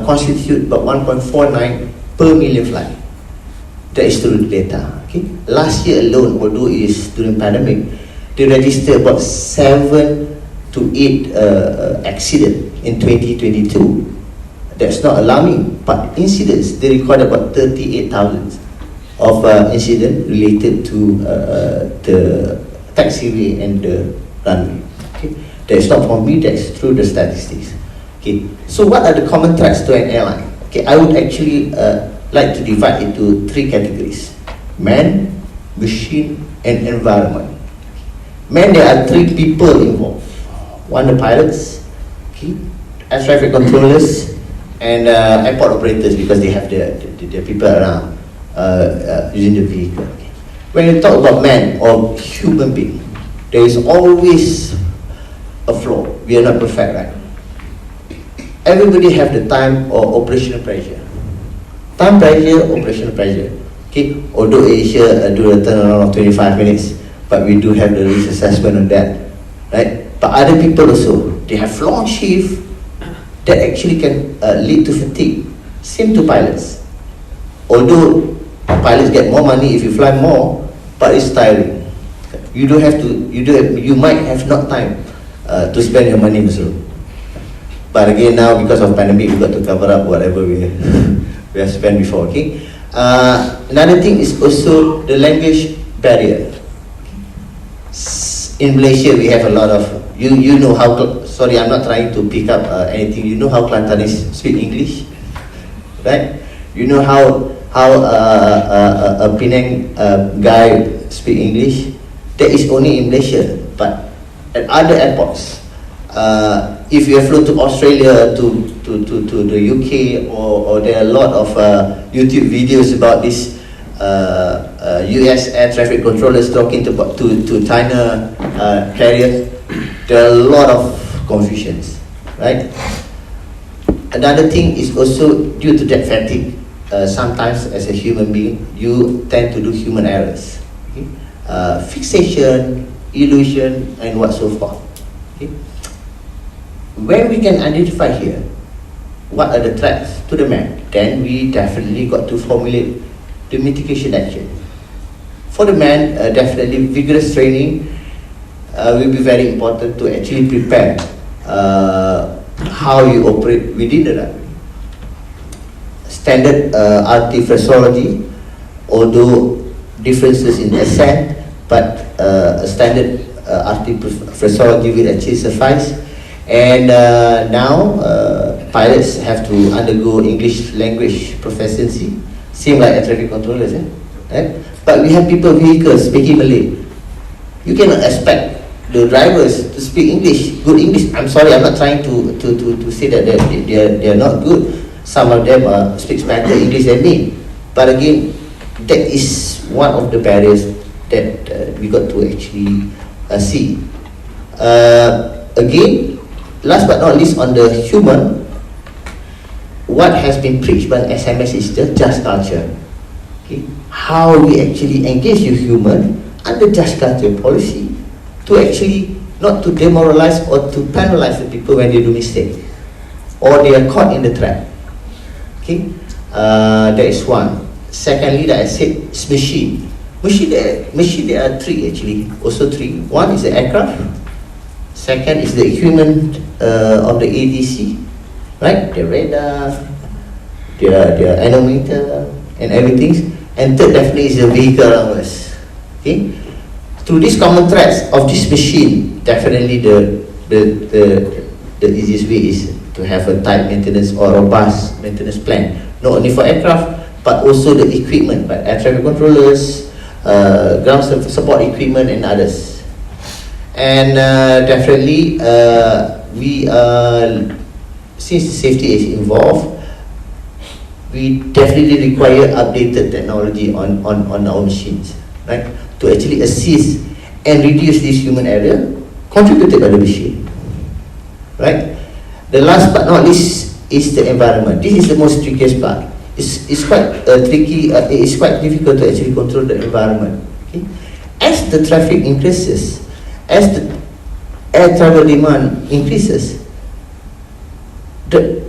constitute about 1.49 per million flight. That is through the data. Okay. Last year alone, although it is during pandemic, they registered about 7 to 8 accidents in 2022. That's not alarming, but incidents, they recorded about 38,000 of incident related to the taxiway and the runway. Okay, that's not from me, that's through the statistics. Okay, so what are the common threats to an airline? Okay, I would actually like to divide into 3 categories: man, machine, and environment. Man, there are 3 people involved. One, the pilots, okay, air traffic controllers, and airport operators, because they have their people around using the vehicle. Okay. When you talk about man or human being, there is always a flaw. We are not perfect, right? Everybody have the time or operational pressure. Time pressure, operational pressure. Okay. Although Asia do a turnaround of 25 minutes, but we do have the risk assessment on that, right? But other people also, they have long shift that actually can lead to fatigue. Same to pilots. Although pilots get more money if you fly more, but it's tiring. You might have not time to spend your money also. But again, now because of pandemic, we got to cover up whatever we have spent before. Okay. Another thing is also the language barrier. In Malaysia, we have a lot of you know how. Sorry, I'm not trying to pick up anything. You know how Kelantanese speak English, right? You know how a Penang guy speak English. That is only in Malaysia, but at other airports, if you have flown to Australia, to the UK, or there are a lot of YouTube videos about this US air traffic controllers talking to China carriers, there are a lot of confusions, right? Another thing is also due to that fatigue. Sometimes as a human being, you tend to do human errors. Okay? Fixation, illusion, and what so forth. Okay? When we can identify here what are the threats to the man, then we definitely got to formulate the mitigation action. For the man, definitely vigorous training will be very important to actually prepare how you operate within the runway. Standard RT phraseology, although differences in accent, but a standard RT phraseology will actually suffice. And now pilots have to undergo English language proficiency, same like air traffic controllers, right? But we have people, vehicles speaking Malay. You cannot expect the drivers to speak English, good English. I'm sorry, I'm not trying to say that they are not good. Some of them speaks better English than me. But again, that is one of the barriers that we got to actually see. Again, last but not least, on the human, what has been preached by SMS is the just culture. Okay? How we actually engage the human under just culture policy to actually not to demoralize or to penalize the people when they do mistake or they are caught in the trap. Okay, that is one. Secondly, that I said is machine. Machine there are three actually, also three. One is the aircraft. Second is the equipment of the ADC, right? The radar, their anemometer, and everything. And third, definitely is the vehicle around us. Okay, through these common threads of this machine, definitely the easiest way is to have a tight maintenance or robust maintenance plan, not only for aircraft but also the equipment, but air traffic controllers, ground support equipment, and others. And definitely, we since safety is involved, we definitely require updated technology on our machines, right? To actually assist and reduce this human error contributed by the machine, right? The last but not least is the environment. This is the most trickiest part. It's quite tricky. It is quite difficult to actually control the environment. Okay? As the traffic increases, as the air travel demand increases, the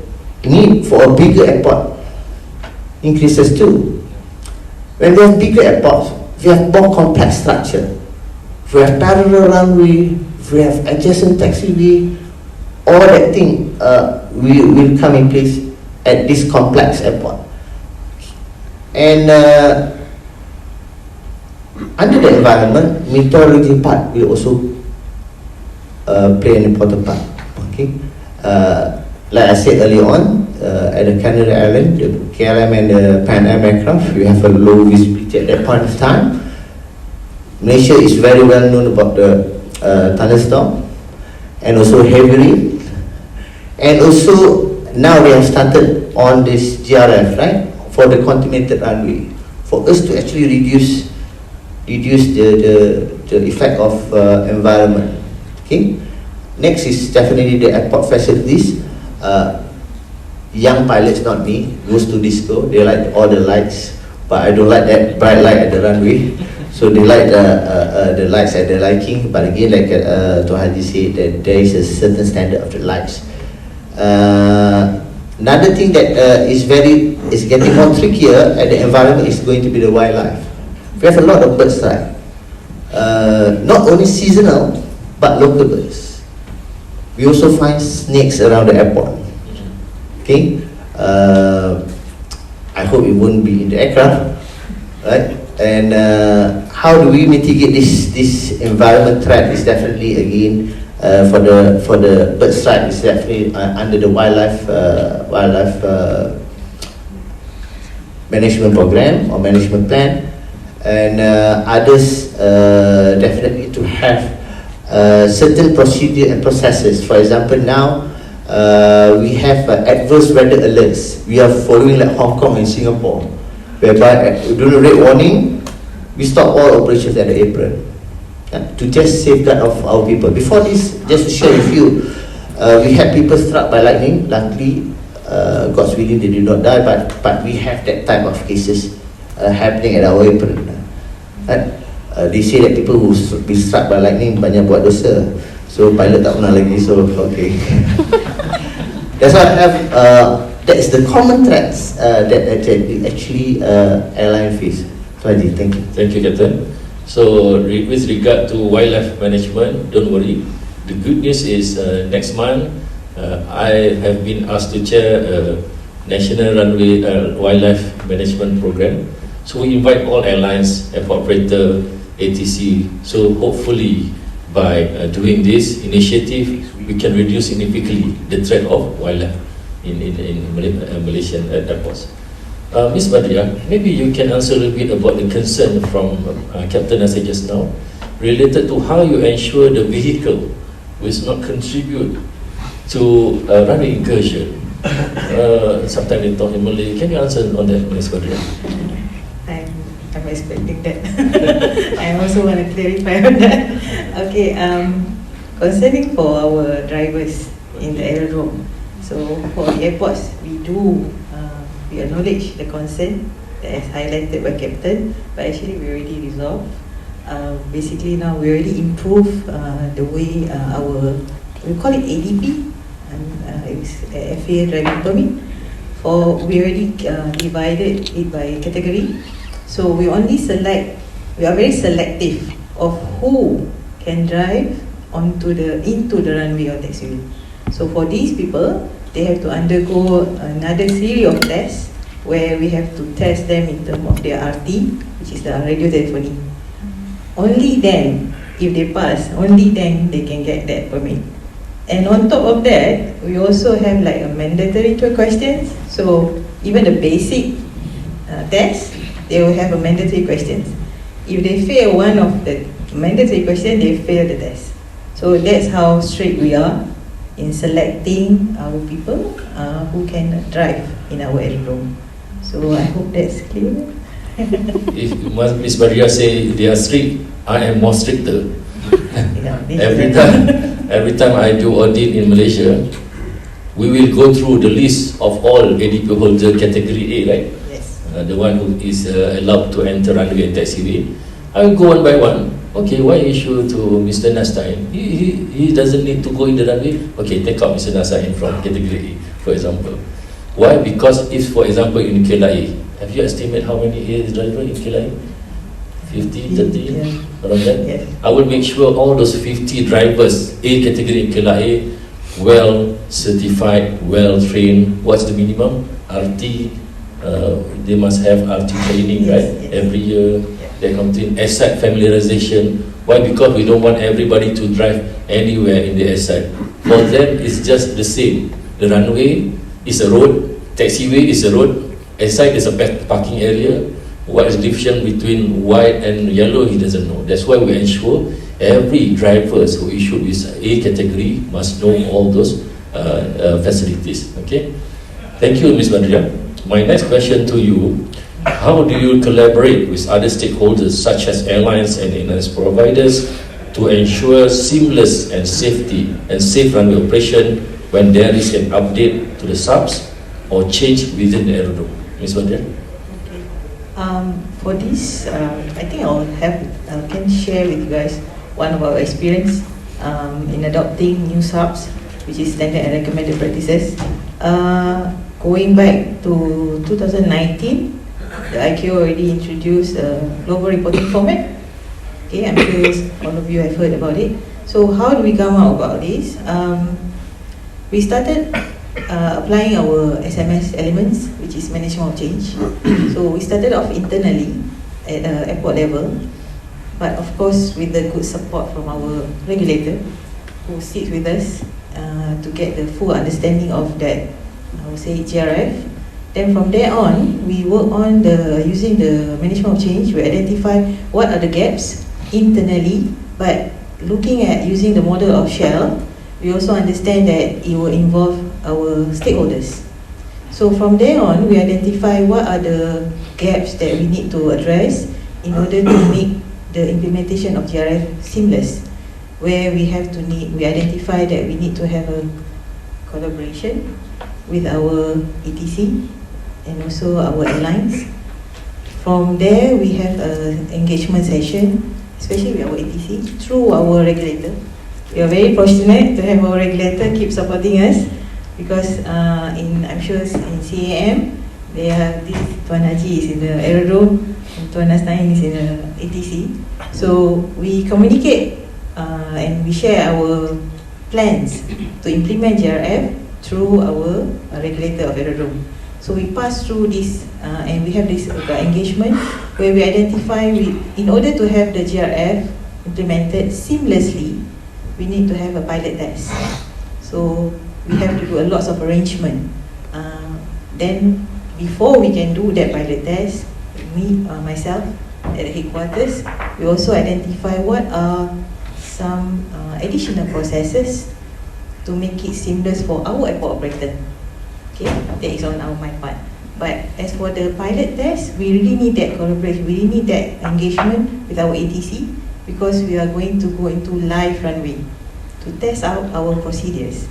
need for a bigger airport increases too. When we have bigger airports, we have more complex structure. We have parallel runway, we have adjacent taxiway, all that thing will come in place at this complex airport. And under the environment, meteorology part will also play an important part. Okay, like I said earlier on, at the Canary Island, the KLM and the Pan Am aircraft, we have a low visibility at that point of time. Malaysia is very well known about the thunderstorm and also heavy rain. And also now we have started on this GRF, right, for the continuated runway, for us to actually reduce the effect of environment. Okay. Next is definitely the airport facilities. Young pilots, not me, goes to disco. They like all the lights, but I don't like that bright light at the runway. So they like the lights at their liking. But again, like Tuan Haji said, that there is a certain standard of the lights. Another thing that is getting more trickier at the environment is going to be the wildlife. We have a lot of birds, right? Not only seasonal, but local birds. We also find snakes around the airport. Okay, I hope it won't be in the aircraft, right? And how do we mitigate this environment threat? Is definitely again for the bird strike is definitely under the wildlife management program or management plan, and others definitely to have certain procedure and processes. For example, now we have adverse weather alerts. We are following like Hong Kong and Singapore, whereby during red warning, we stop all operations at the apron to just safeguard of our people. Before this, just to share with you, we had people struck by lightning. Luckily, God's willing, they did not die, but we have that type of cases happening at our apron. They say that people who be struck by lightning banyak buat dosa, so pilot tak pernah lagi. So okay. That's what I have. That is the common threats that actually airline face. So Haji, thank you. Thank you, Captain. So with regard to wildlife management, don't worry. The good news is next month I have been asked to chair a National Runway Wildlife Management Programme. So we invite all airlines, airport operator, ATC. So hopefully by doing this initiative, we can reduce significantly the threat of wildlife in Malaysian airports. Ms. Badia, maybe you can answer a little bit about the concern from Captain Nasir just now, related to how you ensure the vehicle will not contribute to runway incursion. Sometimes they talk in Malay. Can you answer on that, Ms. Badia? expecting that. I also want to clarify on that. Okay, concerning for our drivers in the aerodrome, so for the airports, we acknowledge the concern that is highlighted by Captain, but actually we already resolved. Basically now we already improve the way we call it ADP, it's FAA driving permit. We already divided it by category, so we are very selective of who can drive into the runway or taxiway. So for these people, they have to undergo another series of tests where we have to test them in terms of their RT, which is the radio telephony. Only then, if they pass, only then they can get that permit. And on top of that, we also have like a mandatory 2 questions. So even the basic test, they will have a mandatory questions. If they fail one of the mandatory questions, they fail the test. So that's how strict we are in selecting our people who can drive in our aerodrome. So I hope that's clear. If Ms. Maria say they are strict, I am more stricter. Every time I do audit in Malaysia, we will go through the list of all ADP holder category A, right? Yes. The one who is allowed to enter runway and taxiway. I will go one by one. Okay, why issue to Mr. Nastain? He doesn't need to go in the runway. Okay, take out Mr. Nastain from category A, for example. Why? Because if, for example, in KLIA, have you estimated how many A driver in KLIA? 50, 30, yeah. around that? Yes. I will make sure all those 50 drivers, A category in KLIA, well certified, well trained. What's the minimum? RT, they must have RT training, Yes, right? yes. Every year, they come to asset familiarization. Why? Because we don't want everybody to drive anywhere in the asset. For them, it's just the same. The runway is a road, taxiway is a road, aside is a parking area. What is the difference between white and yellow, he doesn't know. That's why we ensure every drivers who issued with A category must know all those facilities. Okay. Thank you, Ms. Badria. My next question to you: how do you collaborate with other stakeholders such as airlines and insurance providers to ensure seamless and safe runway operation when there is an update to the subs or change within the aerodrome? Ms. Badria. For this, I think I can share with you guys one of our experience in adopting new subs, which is standard and recommended practices. Going back to 2019, the ICAO already introduced a global reporting format. Okay, I'm sure all of you have heard about it. So how do we come out about this? We started applying our SMS elements, which is management of change. So we started off internally at airport level, but of course with the good support from our regulator who sits with us to get the full understanding of that, I would say, GRF. Then from there on, we work on using the management of change. We identify what are the gaps internally, but looking at using the model of Shell, we also understand that it will involve our stakeholders. So from there on, we identify what are the gaps that we need to address in order to make the implementation of GRF seamless, where we identify that we need to have a collaboration with our ETC and also our airlines. From there, we have an engagement session, especially with our ETC, through our regulator. We are very fortunate to have our regulator keep supporting us, because I'm sure in CAM, they have this Tuan Haji is in the aerodrome and Tuan Nastain is in the ATC. So we communicate and we share our plans to implement GRF through our regulator of aerodrome. So we pass through this and we have this engagement where we identify, in order to have the GRF implemented seamlessly, we need to have a pilot test. So we have to do a lot of arrangement. Then before we can do that pilot test, myself at the headquarters, we also identify what are some additional processes to make it seamless for our airport operator. Okay, that is on my part. But as for the pilot test, we really need that collaboration, we really need that engagement with our ATC, because we are going to go into live runway to test out our procedures.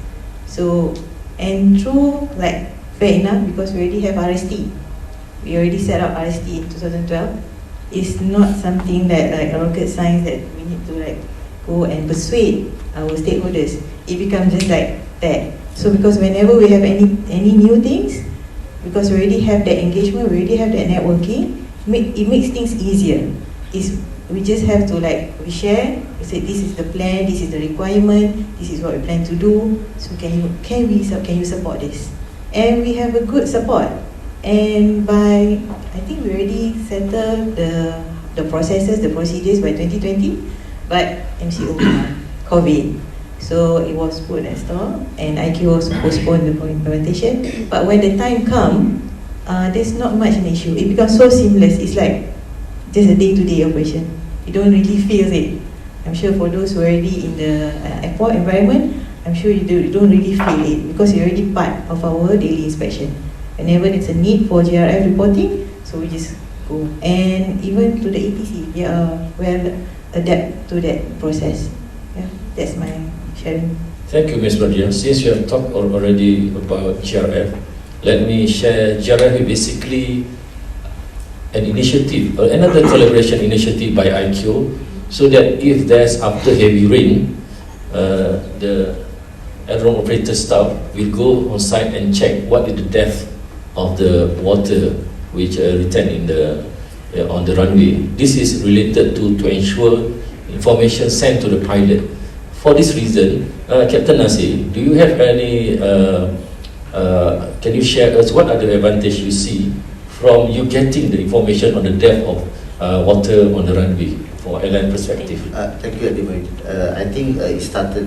So, and through, like, fair enough, because we already have RST, we already set up RST in 2012. It's not something that like rocket science that we need to like go and persuade our stakeholders. It becomes just like that. So because whenever we have any new things, because we already have that engagement, we already have that networking, it makes things easier. We just have to like, we share, we say this is the plan, this is the requirement, this is what we plan to do, so can you support this? And we have a good support. And by, I think we already settled the processes, the procedures by 2020, but MCO, COVID. So it was put at stall, and ICAO postponed the implementation. But when the time comes, there's not much an issue. It becomes so seamless. It's like just a day-to-day operation. You don't really feel it. I'm sure for those who are already in the airport environment, I'm sure you don't really feel it, because you're already part of our daily inspection. Whenever there's a need for GRF reporting, so we just go. And even to the ATC, we are well adapt to that process. Yeah, that's my sharing. Thank you, Ms. Radia. Since you have talked already about GRF, let me share. GRF is basically an initiative, or another collaboration initiative by ICAO, so that if there's after heavy rain, the aerodrome operator staff will go on site and check what is the depth of the water which retain in on the runway. This is related to ensure information sent to the pilot. For this reason, Captain Nasir, do you have any? Can you share us what are the advantages you see from you getting the information on the depth of water on the runway for airline perspective? Thank you, Adimai. I think it started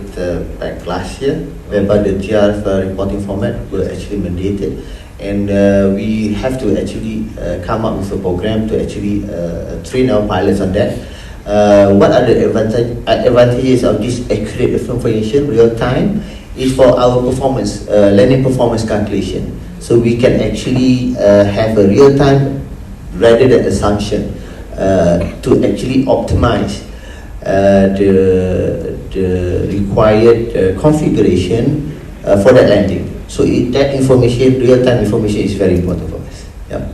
back last year, whereby the GRF reporting format were actually mandated. And we have to actually come up with a program to actually train our pilots on that. What are the advantages of this accurate information, real time, is for our performance, landing performance calculation. So we can actually have a real time rather than assumption to actually optimize the required configuration for that landing. So that information, real-time information, is very important for us. Yeah.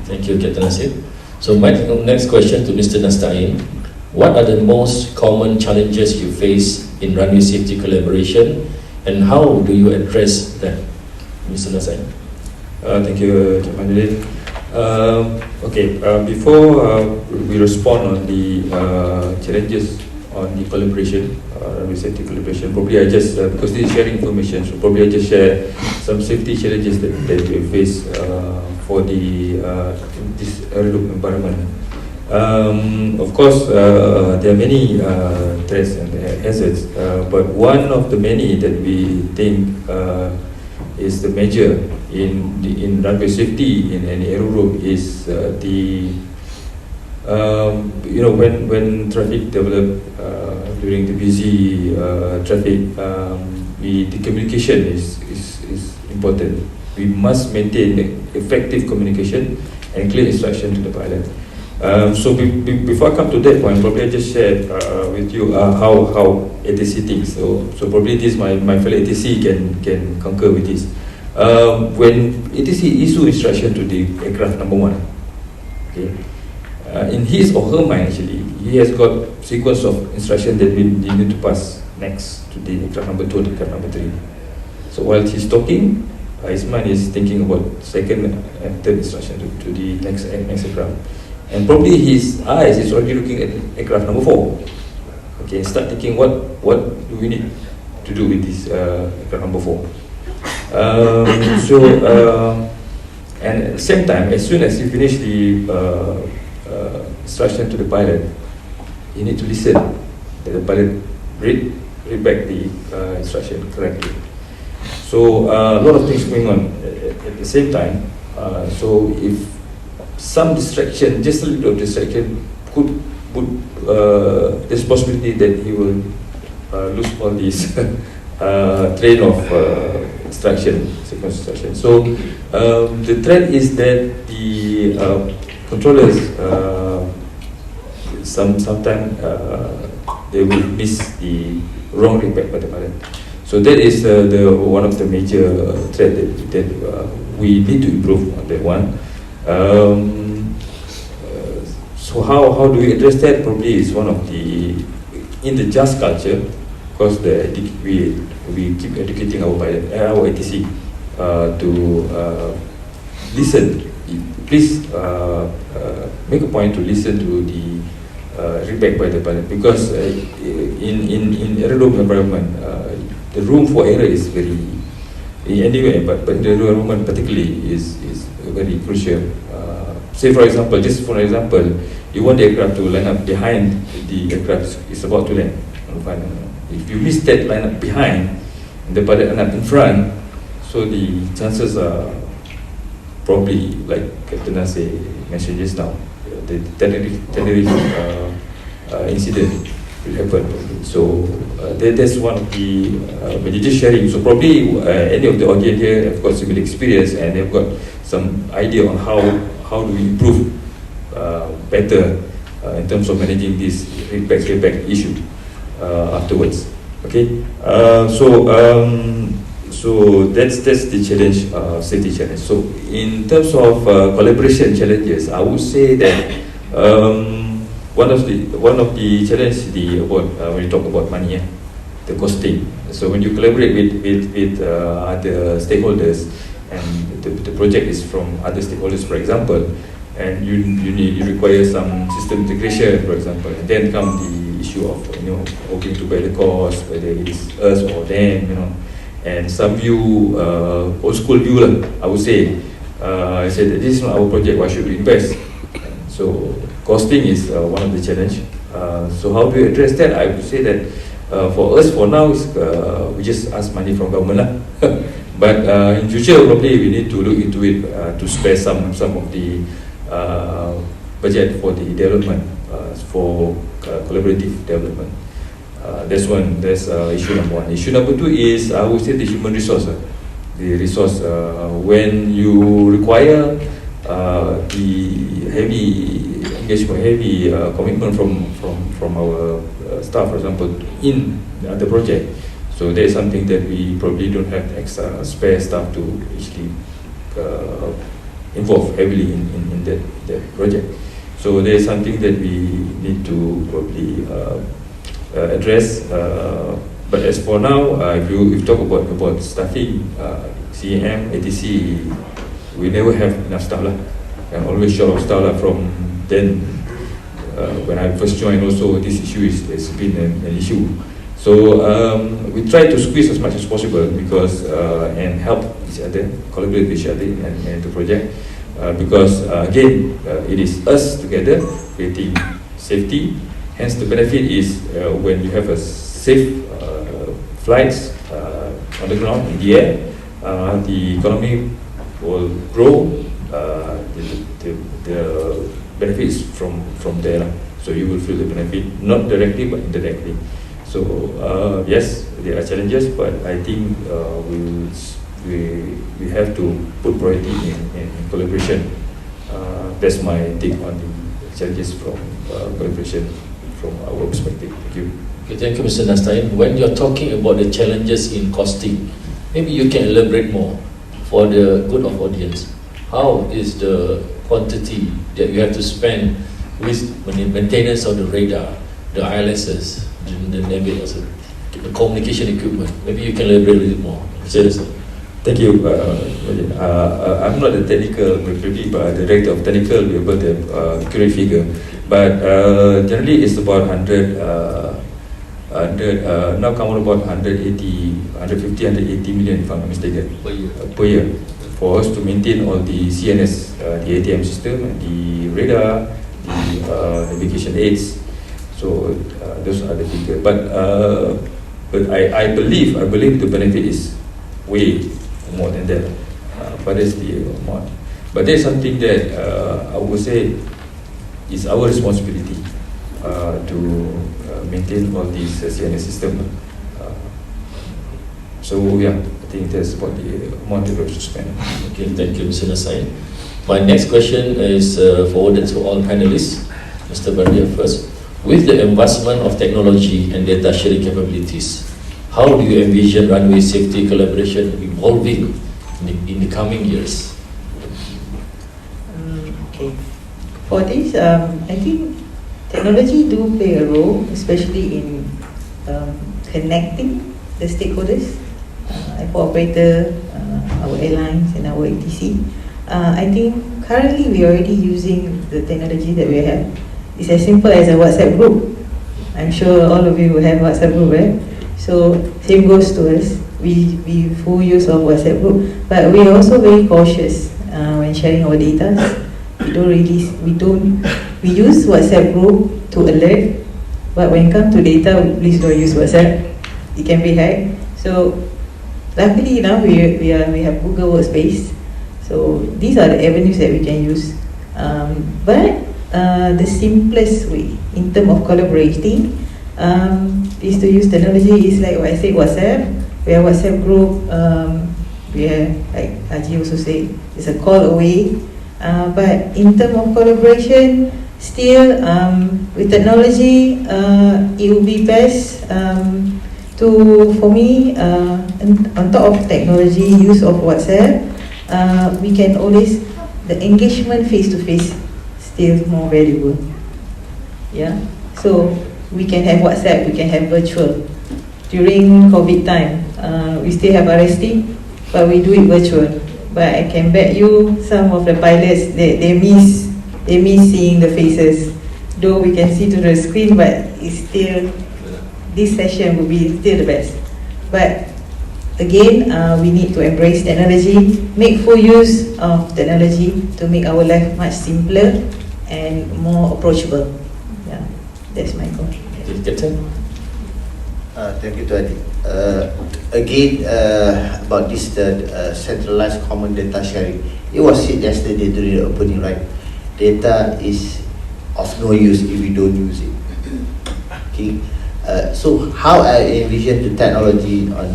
Thank you, Captain Nasir. So my next question to Mr. Nastain: what are the most common challenges you face in runway safety collaboration, and how do you address them, Mr. Nastain? Thank you, Captain Nadine. Before we respond on the challenges on the collaboration, runway safety collaboration, probably I just, because this is sharing information, so probably I just share some safety challenges that we face for the this aerodrome environment. Of course, there are many threats and hazards, but one of the many that we think is the major in runway safety in any aerodrome is when traffic develop during the busy traffic, the communication is important. We must maintain effective communication and clear instruction to the pilot. So before I come to that point, probably I just share with you how ATC thinks. So probably this my fellow ATC can concur with this. When ATC issue instruction to the aircraft number 1, okay, in his or her mind actually, he has got sequence of instruction that we need to pass next to the aircraft number 2 and aircraft number 3. So while he's talking, his mind is thinking about second and third instruction to the next aircraft. And probably his eyes is already looking at aircraft number 4. Okay, start thinking what do we need to do with this aircraft number 4. And at the same time, as soon as you finish the instruction to the pilot, you need to listen that the pilot read back the instruction correctly. So a lot of things going on at the same time. So if some distraction, just a little distraction, could put there's possibility that he will lose all this train of sequence extraction. So the threat is that the controllers sometimes they will miss the wrong repack by the pilot. So that is one of the major threat that we need to improve on that one. So how do we address that? Probably is one of the, in the just culture, because we keep educating our pilot, our ATC to listen. Please make a point to listen to the repack by the pilot, because in aerodrome environment, the room for error is very anywhere, but in the environment particularly is very crucial. Say for example, you want the aircraft to line up behind the aircraft is about to land. If you miss that line up behind, and the pilot end up in front, so the chances are probably, like Captain Nasir mentioned just now, the Tenerife incident will happen. So that's one of the major sharing. So probably any of the audience here have got similar experience and they've got some idea on how do we improve better in terms of managing this repack issue afterwards. Okay, so that's the challenge, safety challenge. So in terms of collaboration challenges, I would say that one of the challenges about when you talk about money, the costing. So when you collaborate with other stakeholders, and the project is from other stakeholders, for example, and you require some system integration, for example, and then come the issue of working to bear the cost, whether it is us or them, and some view, old school view, I would say, I said that this is not our project, why should we invest? So costing is one of the challenge. So how do we address that? I would say that for us, for now, we just ask money from government, but in future probably we need to look into it to spare some of the budget for the development, for collaborative development. That's issue number one. Issue number two is, I would say, the human resource. The resource, when you require the heavy engagement, heavy commitment from our staff, for example, in the project. So there is something that we probably don't have extra spare staff to actually involve heavily in that project. So there is something that we need to probably address. But as for now, if you talk about staffing, CAM, ATC, we never have enough staff lah, and always short of staff lah. From then, when I first joined, also this issue has been an issue. So we try to squeeze as much as possible because and help each other, collaborate with each other in the project. Because again, it is us together creating safety. Hence, the benefit is when you have a safe flights on the ground, in the air, the economy will grow. The benefits from there. So you will feel the benefit, not directly but indirectly. So yes, there are challenges, but I think we have to put priority in collaboration. That's my take on the challenges from collaboration from our perspective. Thank you. Okay, thank you, Mr. Nastain. When you're talking about the challenges in costing, maybe you can elaborate more for the good of audience. How is the quantity that you have to spend with maintenance of the radar, the ILSs, the navigators, the communication equipment? Maybe you can elaborate a little more. Seriously. Thank you. I'm not a technical, maybe, but the director of technical, we able to accurate figure. But generally, it's about 100. Now come on about 150, 180 million, if I'm not mistaken, per year, for us to maintain all the CNS, the ATM system, the radar, the navigation aids. So those are the figures. But I believe the benefit is way more than that. But that's the amount. But there's something that I would say is our responsibility to maintain all these CNS system. So yeah, think that's about the amount that we should spend. Okay, thank you, Mr. Nasai. My next question is forwarded to all panelists. Mr. Bardia first. With the advancement of technology and data sharing capabilities, how do you envision runway safety collaboration evolving in the coming years? Okay. For this, I think technology do play a role, especially in connecting the stakeholders, airport operator, our airlines and our ATC. I think currently we are already using the technology that we have. It's as simple as a WhatsApp group. I'm sure all of you will have WhatsApp group, right? So same goes to us. We full use of WhatsApp group, but we are also very cautious when sharing our data. We use WhatsApp group to alert, but when it comes to data, please don't use WhatsApp. It can be hacked. So luckily now we have Google Workspace. So these are the avenues that we can use. But the simplest way in terms of collaborating is to use technology. Is like what I say, WhatsApp. We have WhatsApp group. We have, like Haji also said, it's a call away. But in terms of collaboration, still with technology, it would be best for me, on top of technology, use of WhatsApp, we can always, the engagement face to face still more valuable. Yeah, so we can have WhatsApp, we can have virtual. During COVID time, we still have RST, but we do it virtual. But I can bet you some of the pilots, they miss seeing the faces. Though we can see to the screen, but it's still, this session will be still the best. But again, we need to embrace technology, make full use of technology to make our life much simpler and more approachable. Yeah, that's my goal. Captain? Thank you, Tuan. Again, about this centralized common data sharing, it was said yesterday during the opening, right? Data is of no use if we don't use it. Okay. So how I envision the technology on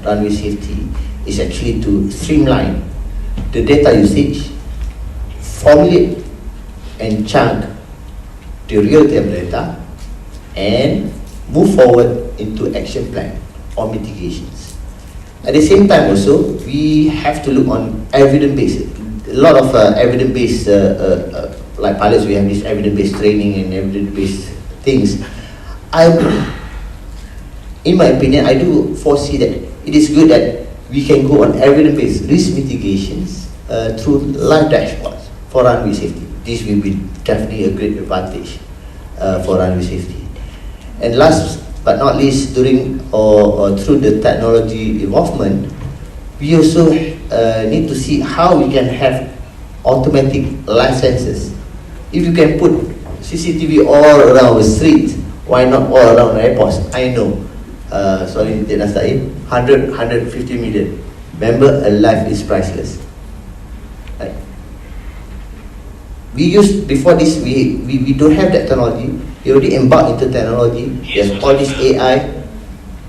runway safety is actually to streamline the data usage, formulate and chunk the real-time data, and move forward into action plan or mitigations. At the same time also, we have to look on evidence-based. A lot of evidence-based, like pilots, we have this evidence-based training and evidence-based things. In my opinion, I do foresee that it is good that we can go on evidence-based risk mitigations through live dashboards for runway safety. This will be definitely a great advantage for runway safety. And last but not least, during or through the technology involvement, we also need to see how we can have automatic licenses. If you can put CCTV all around the street, why not all around the airports? I know, sorry, 150 million. Remember, a life is priceless. Right? We used, before this, we don't have that technology. We already embarked into technology. There's all this AI.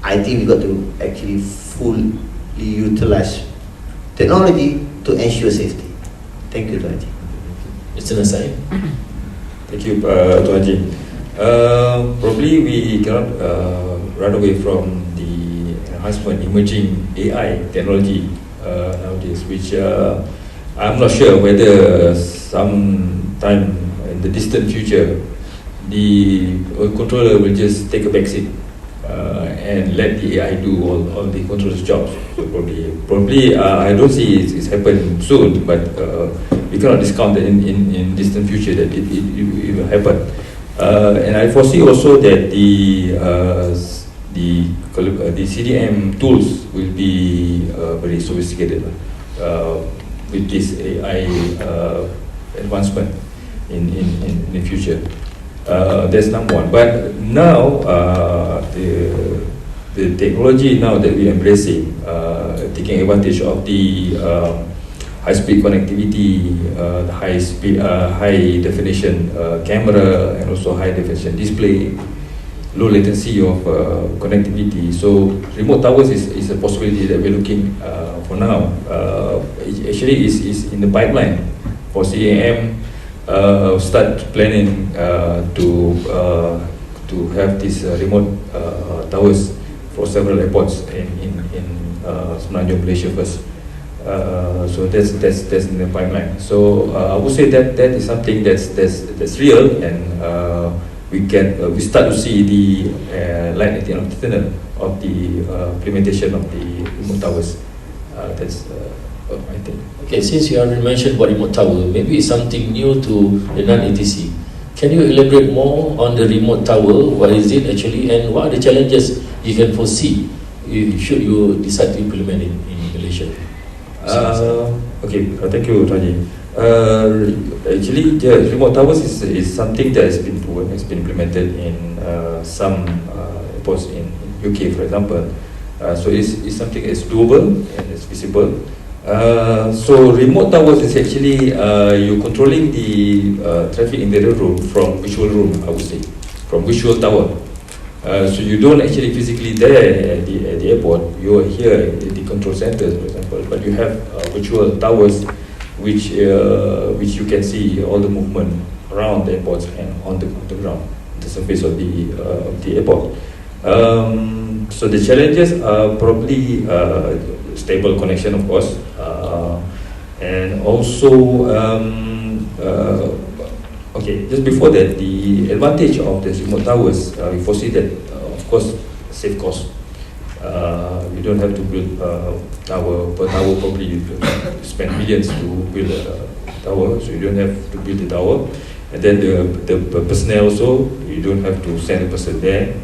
I think we got to actually fully utilize technology to ensure safety. Thank you, Tuan Haji. Mr. Nasai? Thank you, Tuan Haji. Probably we cannot run away from the enhancement emerging AI technology nowadays, which I'm not sure whether sometime in the distant future the controller will just take a backseat and let the AI do all the controller's jobs. So probably I don't see it's happen soon, but we cannot discount that in distant future that it will happen. And I foresee also that the CDM tools will be very sophisticated with this AI advancement in the future. That's number one. But now the technology now that we are embracing, taking advantage of the high-speed connectivity, the high definition camera, and also high definition display, low latency of connectivity. So remote towers is a possibility that we're looking for now. Actually is in the pipeline for CAM. Start planning to have these remote towers for several airports in Semenanjung, Malaysia first. So that's in the pipeline. So I would say that is something that's real, and we start to see the light at the end of the tunnel of the implementation of the remote towers. That's I think. Okay, since you already mentioned about remote tower, maybe it's something new to the non-ATC. Can you elaborate more on the remote tower? What is it actually, and what are the challenges you can foresee should you decide to implement it in Malaysia? Okay, thank you, Raji. Actually, the remote towers is something that has been implemented in some airports in UK, for example. So it's something that's doable and it's visible. So remote towers is actually you're controlling the traffic in the railroad from visual room, I would say, from visual tower. So you don't actually physically there at the airport. You are here in the control centers, for example, but you have virtual towers which you can see all the movement around the airports and on the ground, the surface of the airport. So the challenges are probably stable connection, of course, and also okay. Just before that, the advantage of the remote towers, we foresee that, of course, save cost. You don't have to build tower per tower. Probably you spend millions to build a tower, so you don't have to build the tower. And then the personnel also, you don't have to send a person there.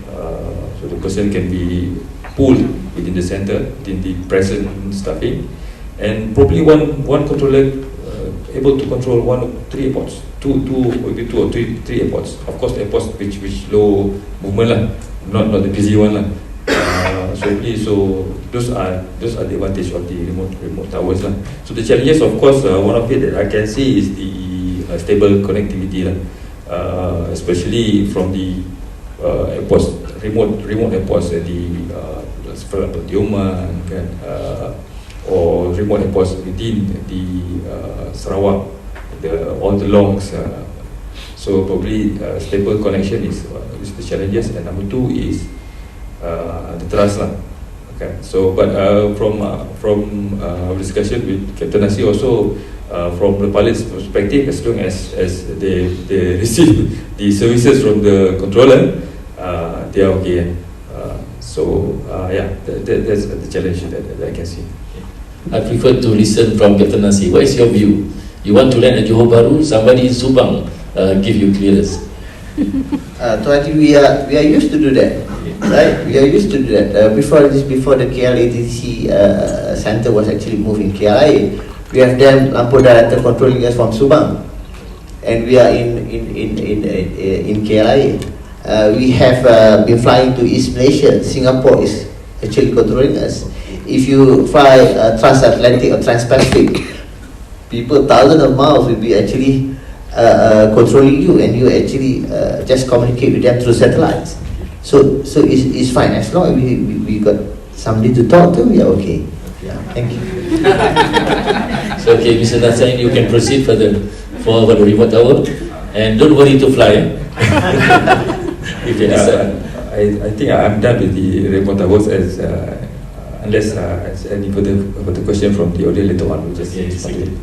So the person can be pooled within the center, within the present staffing, and probably one controller able to control 1 or 3 airports, maybe 2 or 3 airports. Of course, airports which low movement lah, not the busy one lah. So those are the advantage of the remote towers lah. So the challenges, of course, one of it that I can see is the stable connectivity lah, especially from the airports, remote airports at for example, the Oman, or remote airports within the Sarawak, all the longs. So probably stable connection is the challenges, and number 2 is the trust lah. Okay. So but from our discussion with Captain Nasi also, from the pilot's perspective, as long as they receive the services from the controller, they are okay. So yeah, that's the challenge that I can see. I prefer to listen from Captain Nasi. What is your view? You want to land at Johor Bahru, somebody in Subang give you clearance. So I think we are used to do that, right? We are used to do that. Before the KLATC center was actually moved in KLIA, we have them Lampu Director controlling us from Subang, and we are in KLIA. We have been flying to East Malaysia. Singapore is actually controlling us. If you fly transatlantic or trans-Pacific, people thousands of miles will be actually controlling you, and you actually just communicate with them through satellites. So it's fine, as long as we got somebody to talk to, we are okay. Yeah, thank you. So okay, Mr. Nassain, you can proceed further for the remote tower, and don't worry to fly. If you decide. I think I'm done with the remote towers, as unless any further question from the audience later on, we'll just respond to it.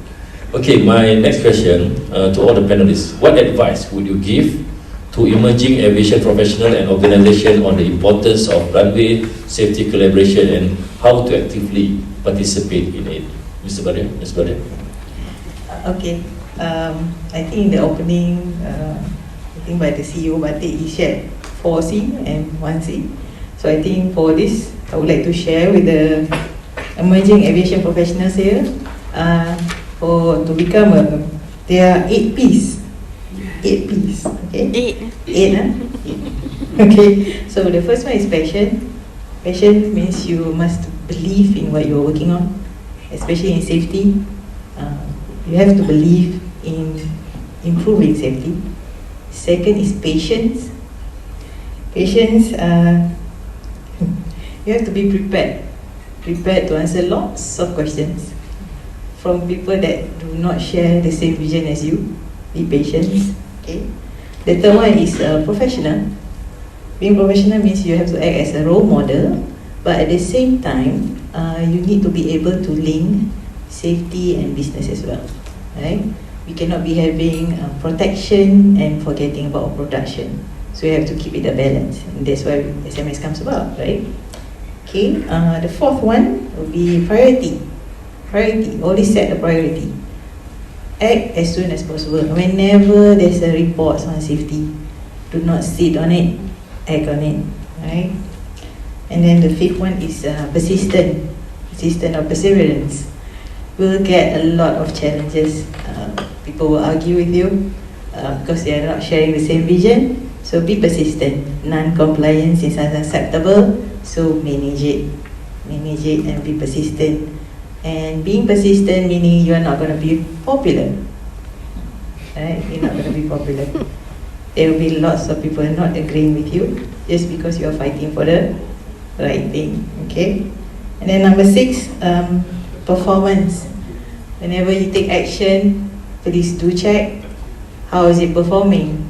Okay, my next question to all the panelists. What advice would you give to emerging aviation professional and organisation on the importance of runway safety collaboration and how to actively participate in it? Mr. Baria, Ms. Baria. Okay, I think in the opening, I think by the CEO Batik, he shared 4C and 1C. So I think for this, I would like to share with the emerging aviation professionals here, to become there are 8 P's. 8 P's, okay? 8, huh? Okay, so the first one is passion. Passion means you must believe in what you are working on, especially in safety. You have to believe in improving safety. Second is patience. Patience, you have to be prepared to answer lots of questions from people that do not share the same vision as you. Be patient. Okay. The third one is professional. Being professional means you have to act as a role model, but at the same time, you need to be able to link safety and business as well. Right? We cannot be having protection and forgetting about production. So you have to keep it a balance. And that's why SMS comes about, right? Okay. The fourth one will be priority. Priority. Always set a priority. Act as soon as possible. Whenever there's a report on safety, do not sit on it. Act on it. Right? And then the fifth one is persistent. Persistent or perseverance. We'll get a lot of challenges. People will argue with you because they are not sharing the same vision. So be persistent. Non-compliance is unacceptable. So manage it. Manage it and be persistent. And being persistent meaning you are not going to be popular. Right? You're not going to be popular. There will be lots of people not agreeing with you just because you are fighting for the right thing. Okay? And then number 6, performance. Whenever you take action, please do check how is it performing.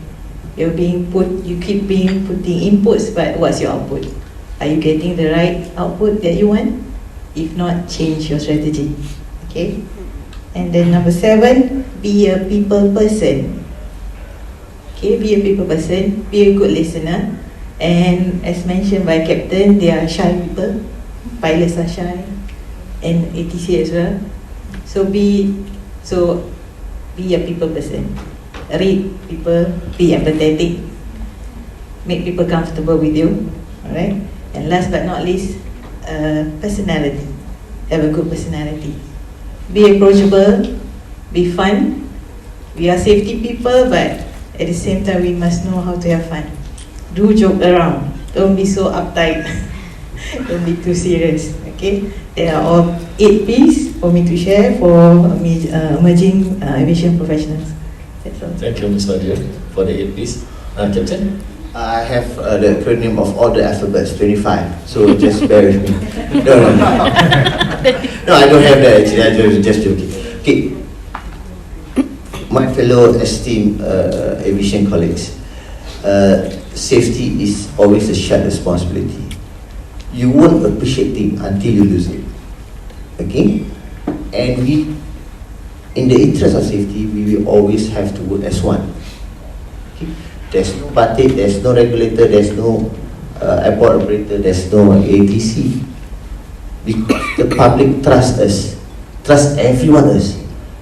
You keep putting inputs, but what's your output? Are you getting the right output that you want? If not, change your strategy. Okay? And then number 7, be a people person. Okay, be a people person, be a good listener. And as mentioned by Captain, they are shy people. Pilots are shy, and ATC as well. So be a people person. Read people, be empathetic, make people comfortable with you. Alright? And last but not least, personality. Have a good personality. Be approachable, be fun. We are safety people, but at the same time we must know how to have fun. Do joke around. Don't be so uptight. Don't be too serious. Okay? There are all 8 P's for me to share for emerging aviation professionals. That's all. Thank you, Ms. Nadia, for the 8 P's. Captain? I have the acronym of all the alphabets, 25. So just bear with me. No, I don't have that actually. I'm just joking. Okay. My fellow esteemed aviation colleagues, safety is always a shared responsibility. You won't appreciate it until you lose it. Okay? And we, in the interest of safety, we will always have to work as one. Okay? There's no batik, there's no regulator, there's no airport operator, there's no ATC. Because the public trusts us, trust everyone else.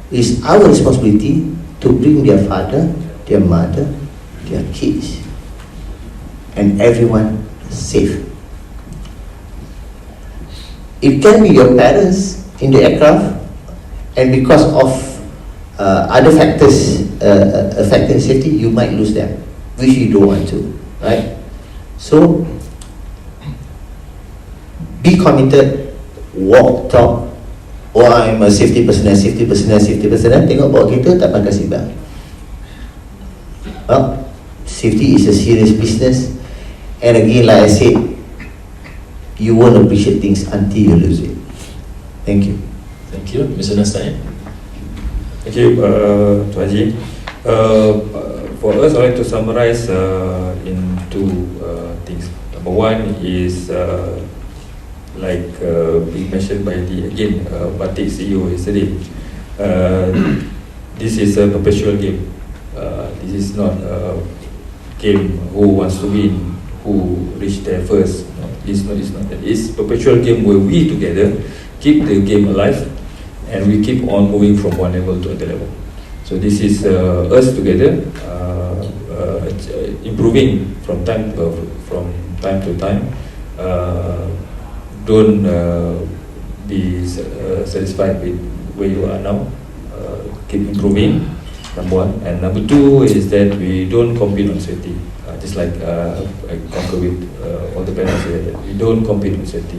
It's our responsibility to bring their father, their mother, their kids, and everyone safe. It can be your parents in the aircraft, and because of other factors affecting safety, you might lose them, which you don't want to, right? So, be committed, walk, talk. Oh, I'm a safety personnel. Tengok bawa kereta, tak pakai seatbelt. Well, safety is a serious business. And again, like I said, you won't appreciate things until you lose it. Thank you. Thank you. Mr. Nastain? Thank you, Tuan Haji. For us, I'd like to summarize into things. Number 1 is like being mentioned by the Batik CEO yesterday. This is a perpetual game. This is not a game who wants to win, who reach there first. No, it's not that. It's perpetual game where we together keep the game alive, and we keep on moving from one level to another level. So this is us together improving from time to time. Don't be satisfied with where you are now. Keep improving, number 1. And number 2 is that we don't compete on safety. Just like I concur with all the panels here, that we don't compete on safety.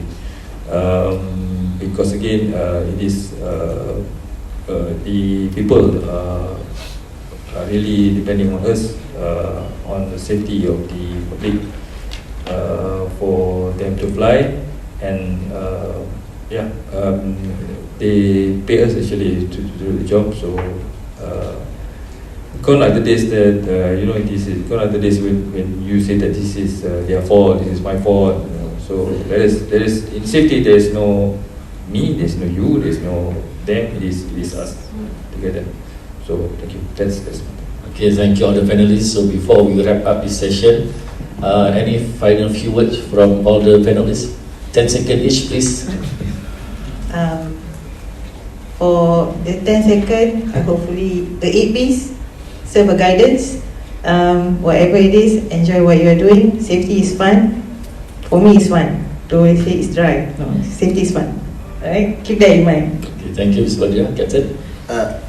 Because again, it is the people are really depending on us on the safety of the public. for them to fly, and they pay us actually to do the job. So gone are the days that gone are the days when you say that this is their fault, this is my fault. So there is in safety. There is no me, there is no you, there is no them. It is us together. So thank you. That's Okay, thank you all the panelists. So before we wrap up this session, any final few words from all the panelists? 10 seconds each, please. For the 10 second, hopefully the 8 B's serve a guidance. Whatever it is, enjoy what you are doing. Safety is fun. For me, it's fun. Don't say it's dry. No, safety is fun. Alright, keep that in mind. Okay, thank you, Mr. Badria. Captain?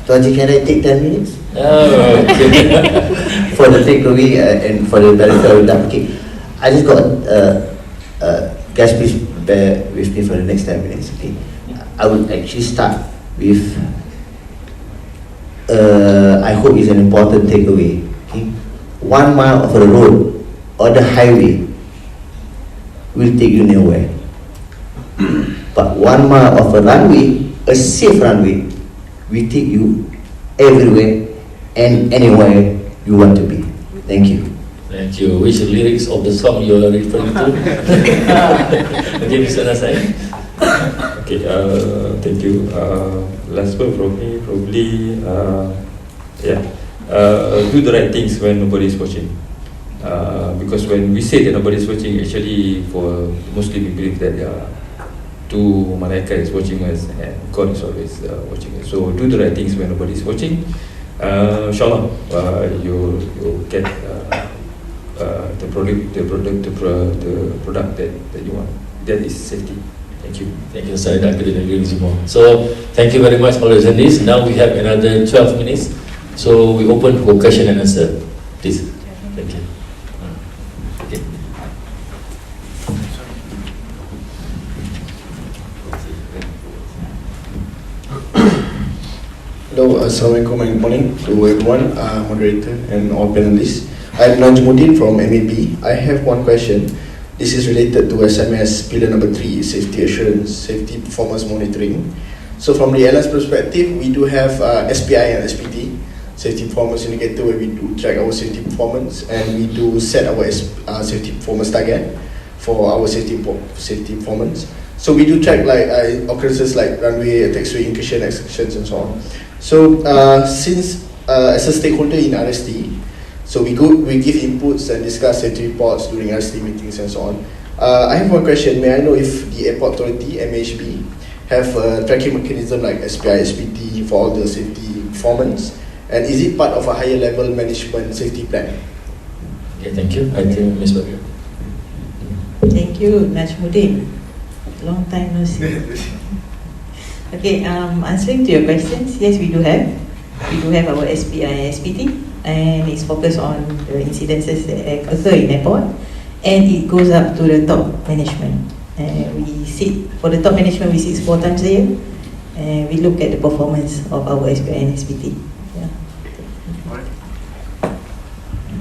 Tuan Haji, can I take 10 minutes? Oh, okay. For the takeaway and for the director. Okay, I just got guys, please bear with me for the next 10 minutes. Okay, I would actually start with I hope it's an important takeaway. Okay, 1 mile of the road or the highway will take you nowhere, but 1 mile of a runway, a safe runway, will take you everywhere and anywhere you want to be. Thank you. Thank you. Which lyrics of the song you are referring to? Okay, Mr. Nasai. okay. Thank you. Last word from me, probably. Do the right things when nobody is watching. Because when we say that nobody is watching, actually, for Muslim, we believe that two malaika is watching us and God is always watching us. So do the right things when nobody is watching. Inshallah, you get the product that you want. That is safety. Thank you. Thank you, Sir. I couldn't agree with you more. So, thank you very much for the attendees. Now we have another 12 minutes. So, we open for question and answer. Please. Thank you. Okay. Hello, Assalamualaikum and good morning to everyone, moderator and all panelists. I'm Najmuddin from MAB. I have one question. This is related to SMS pillar number 3, safety assurance, safety performance monitoring. So from the airline's perspective, we do have SPI and SPT, safety performance indicator, where we do track our safety performance and we do set our safety performance target for our safety performance. So we do track like occurrences like runway, taxiway, incursion, excursions and so on. So since as a stakeholder in RST, so we give inputs and discuss safety reports during RST meetings and so on. I have one question. May I know if the Airport Authority, MHB, have a tracking mechanism like SPI, SPT for all the safety performance? And is it part of a higher level management safety plan? Okay, thank you. I think Ms. Badria. Thank you, Najmuddin. Long time no see. Okay, answering to your questions, yes, we do have. We do have our SPI and SPT, and it's focused on the incidences that occur in airport, and it goes up to the top management. We sit, for the top management, we sit 4 times a year, and we look at the performance of our SPI and SPT. Yeah.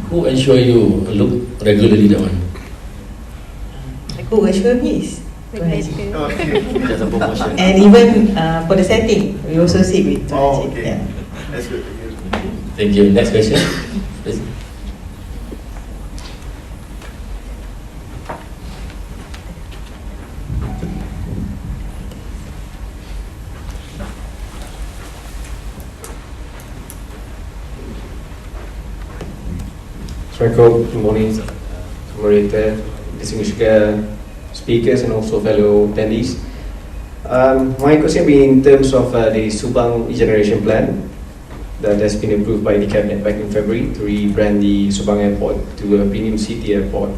Who ensure you look regularly that one? Who assure me is Just a promotion. and even for the setting, we also sit with Oh, okay. Yeah. That's good. Thank you. Next question. Please. Assalamualaikum, good morning, moderator, distinguished speakers and also fellow attendees. My question will be in terms of the Subang regeneration plan that has been approved by the Cabinet back in February to rebrand the Subang Airport to a premium city airport.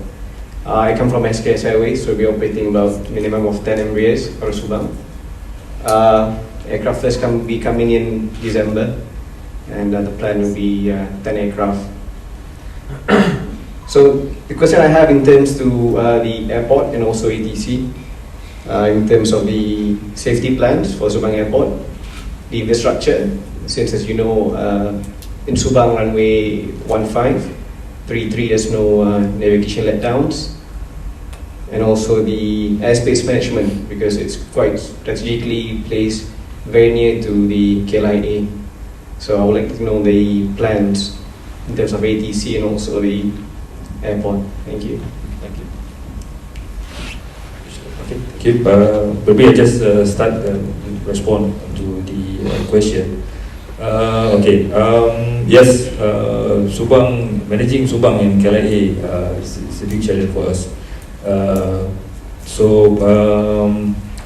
I come from SKS Airways, so we're operating about minimum of 10 Embraers out of Subang. Aircraft first be coming in December, and the plan will be 10 aircraft. So the question I have in terms to the airport and also ATC, in terms of the safety plans for Subang Airport, the infrastructure, since as you know, in Subang runway 15, 33 there's no navigation letdowns, and also the airspace management, because it's quite strategically placed very near to the KLIA. So I would like to know the plans in terms of ATC and also the airport. Thank you. Thank you. Okay, maybe I just start respond to the question. Yes, Subang, managing Subang in KLIA is a big challenge for us.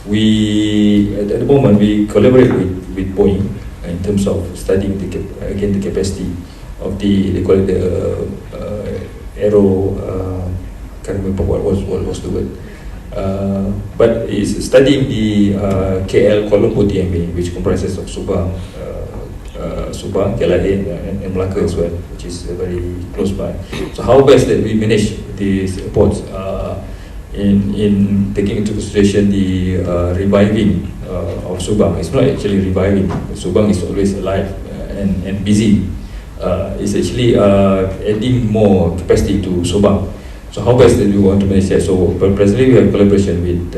We at the moment we collaborate with Boeing in terms of studying the capacity of they call it the aero. Can't remember what was the word. But is studying the KL Kuala Lumpur TMA, which comprises of Subang, KLIA, and Melaka as well, which is very close by. So how best that we manage these airports in taking into consideration the reviving of Subang. It's not actually reviving. Subang is always alive and busy. It's actually adding more capacity to Subang. So how best that we want to manage that? So presently we have collaboration with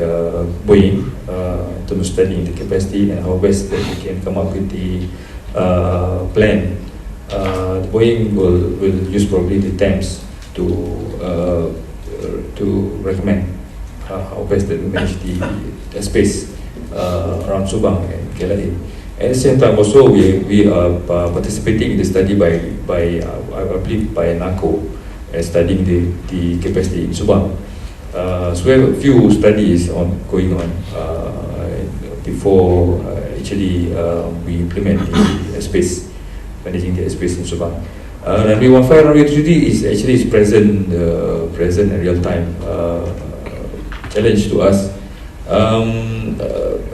Boeing in terms of studying the capacity and how best that we can come up with the plan. Boeing will use probably the TAMS to recommend how best that we manage the space around Subang and KLIA. At the same time, also we are participating in the study by I believe by NACO, studying the capacity in Subang. So we have a few studies going on before actually we implement the airspace, managing the airspace in Subang. Runway 15, Runway 33 is actually present and real time challenge to us.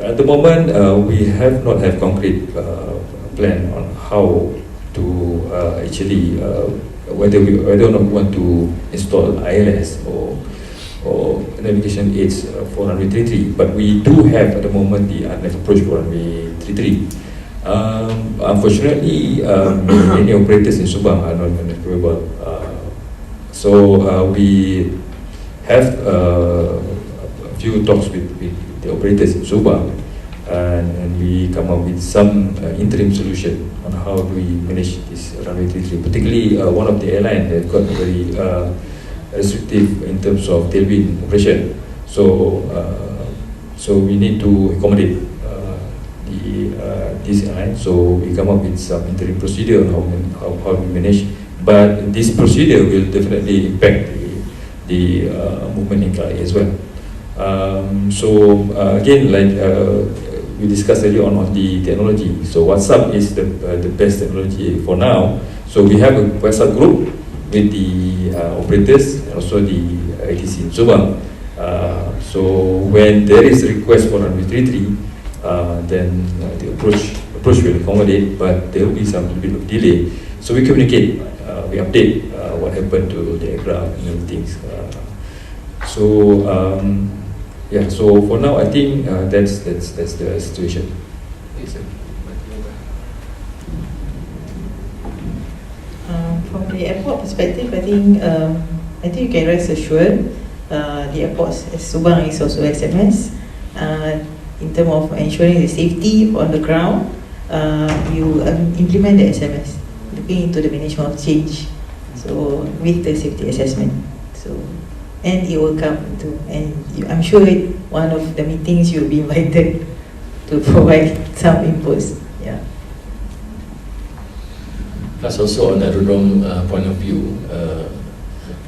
At the moment, we have not have concrete plan on how to actually whether or not we want to install ILS or navigation aids for Runway 33, but we do have at the moment the RNF approach for Runway 33. Unfortunately, many operators in Subang are not maneuverable. So we have a few talks with the operators in Subang, and we come up with some interim solution on how do we manage this Runway 33. Particularly, one of the airlines that got very restrictive in terms of tailwind operation. So we need to accommodate this airline. So we come up with some interim procedure on how we manage. But this procedure will definitely impact the movement in KLIA as well. Again, like we discussed earlier on the technology. So WhatsApp is the best technology for now. So we have a WhatsApp group with the operators and also the ATC in Subang. So when there is a request for Runway 33, then the approach will accommodate, but there will be some bit of delay. So we communicate, we update what happened to the aircraft and everything. So for now, I think that's the situation. From the airport perspective, I think you can rest assured the airports, as Subang is also SMS, in terms of ensuring the safety on the ground, you implement the SMS, looking into the management of change, so with the safety assessment. So, and it will come to, and I'm sure one of the meetings you'll be invited to provide some inputs. Yeah. Plus also on the aerodrome point of view,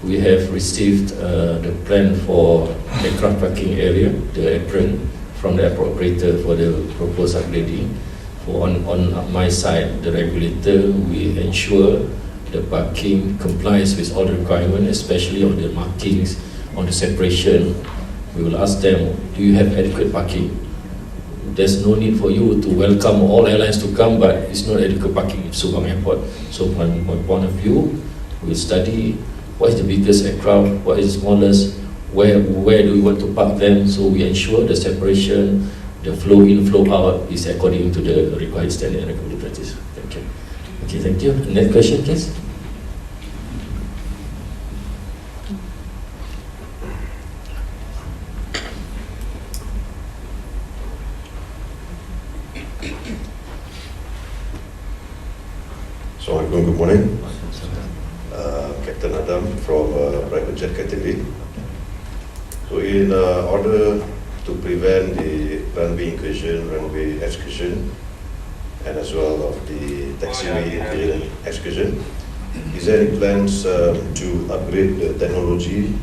we have received the plan for aircraft parking area, the apron, from the airport operator for the proposed upgrading. On my side, the regulator, we ensure the parking complies with all the requirements, especially on the markings, on the separation. We will ask them, do you have adequate parking? There's no need for you to welcome all airlines to come, but it's not adequate parking in Subang Airport. So from my point of view, we study what is the biggest aircraft, what is the smallest, where do we want to park them, so we ensure the separation, the flow in, flow out is according to the required standard and recommended practice. Thank you. Okay, thank you. Next question, please. Assalamualaikum, good morning. Captain Adam from private jet category. So in order to prevent the runway incursion, runway excursion, and as well of the taxiway incursion and excursion, is there any plans to upgrade the technology,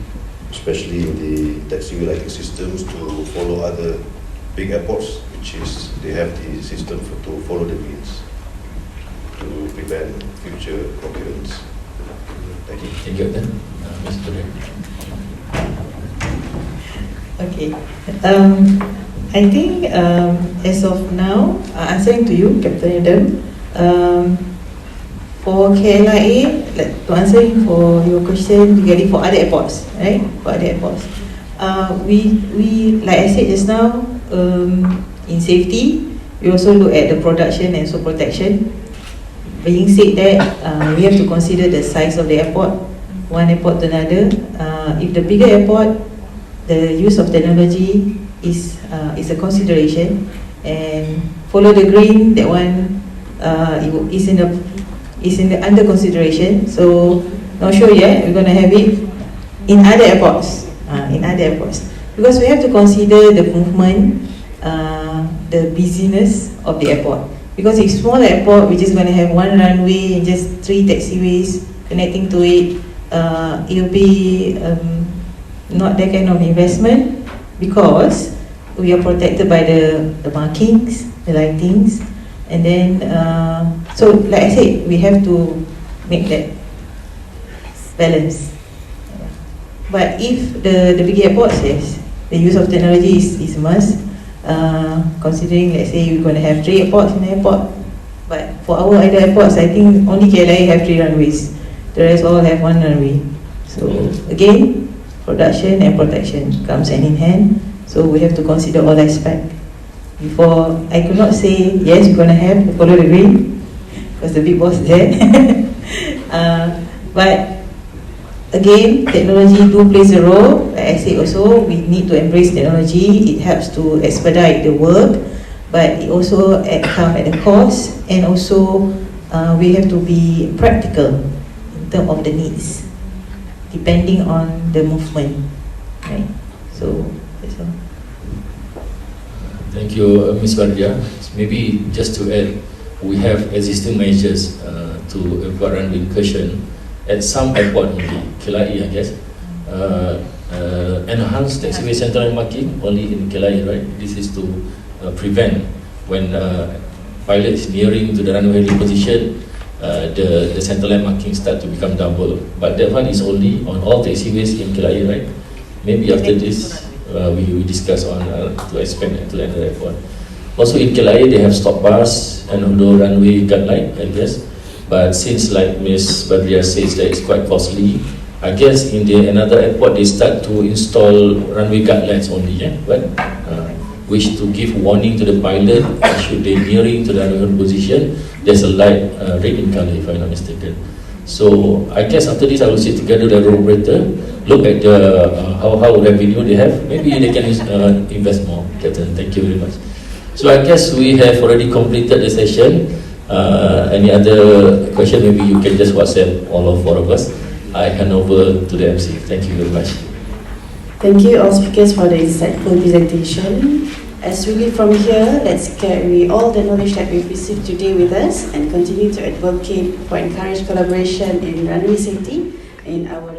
especially in the taxiway lighting systems, to follow other big airports, which is they have the system to follow the greens to prevent future occurrence? Thank you. Thank you, Captain. Mr. Ray. Okay. I think as of now, answering to you, Captain Adam, for KLIA, to answer for your question regarding for other airports, right? For other airports, we like I said just now, in safety, we also look at the production and so protection. Being said that, we have to consider the size of the airport, one airport to another. If the bigger airport, the use of technology is a consideration, and follow the green, that one is in the under consideration. So not sure yet. We're going to have it in other airports, because we have to consider the movement, the busyness of the airport. Because if small airport, we're just going to have one runway and just 3 taxiways connecting to it, it'll be not that kind of investment, because we are protected by the markings, the lightings, and then so like I said, we have to make that balance. But if the big airports, yes, the use of technology is a must. Considering, let's say, we're going to have 3 airports in the airport, but for our other airports, I think only KLIA have 3 runways. The rest all have 1 runway. So again, production and protection comes hand in hand. So we have to consider all aspects. Before, I could not say yes, we're going to have to follow the green, because the big boss is there. But again, technology do plays a role. Like I said also, we need to embrace technology. It helps to expedite the work, but it also comes at a cost, and also we have to be practical in terms of the needs, depending on the movement, right? So that's all. Thank you, Ms. Bardia. Maybe just to add, we have existing measures to avoid runway incursion at some airport only, KLIA, I guess. Enhanced taxiway central line marking only in KLIA, right? This is to prevent when pilot is nearing to the runway position, the central line markings start to become double. But that one is only on all taxiways in KLIA, right? Maybe after this, we discuss on to expand it to another airport. Also in KLIA, they have stop bars and also runway guideline, I guess. But since, like Ms. Badria says, that it's quite costly, I guess in another airport they start to install runway guidelines only, yeah? But which to give warning to the pilot should they nearing to the runway position, there's a light red in color, if I'm not mistaken. So I guess after this I will sit together with the road operator, look at the how revenue they have. Maybe they can invest more. Captain, thank you very much. So I guess we have already completed the session. Any other question? Maybe you can just WhatsApp all of 4 of us. I hand over to the MC. Thank you very much. Thank you all speakers for the insightful presentation. As we leave from here, let's carry all the knowledge that we've received today with us and continue to advocate for encouraged collaboration in runway safety in our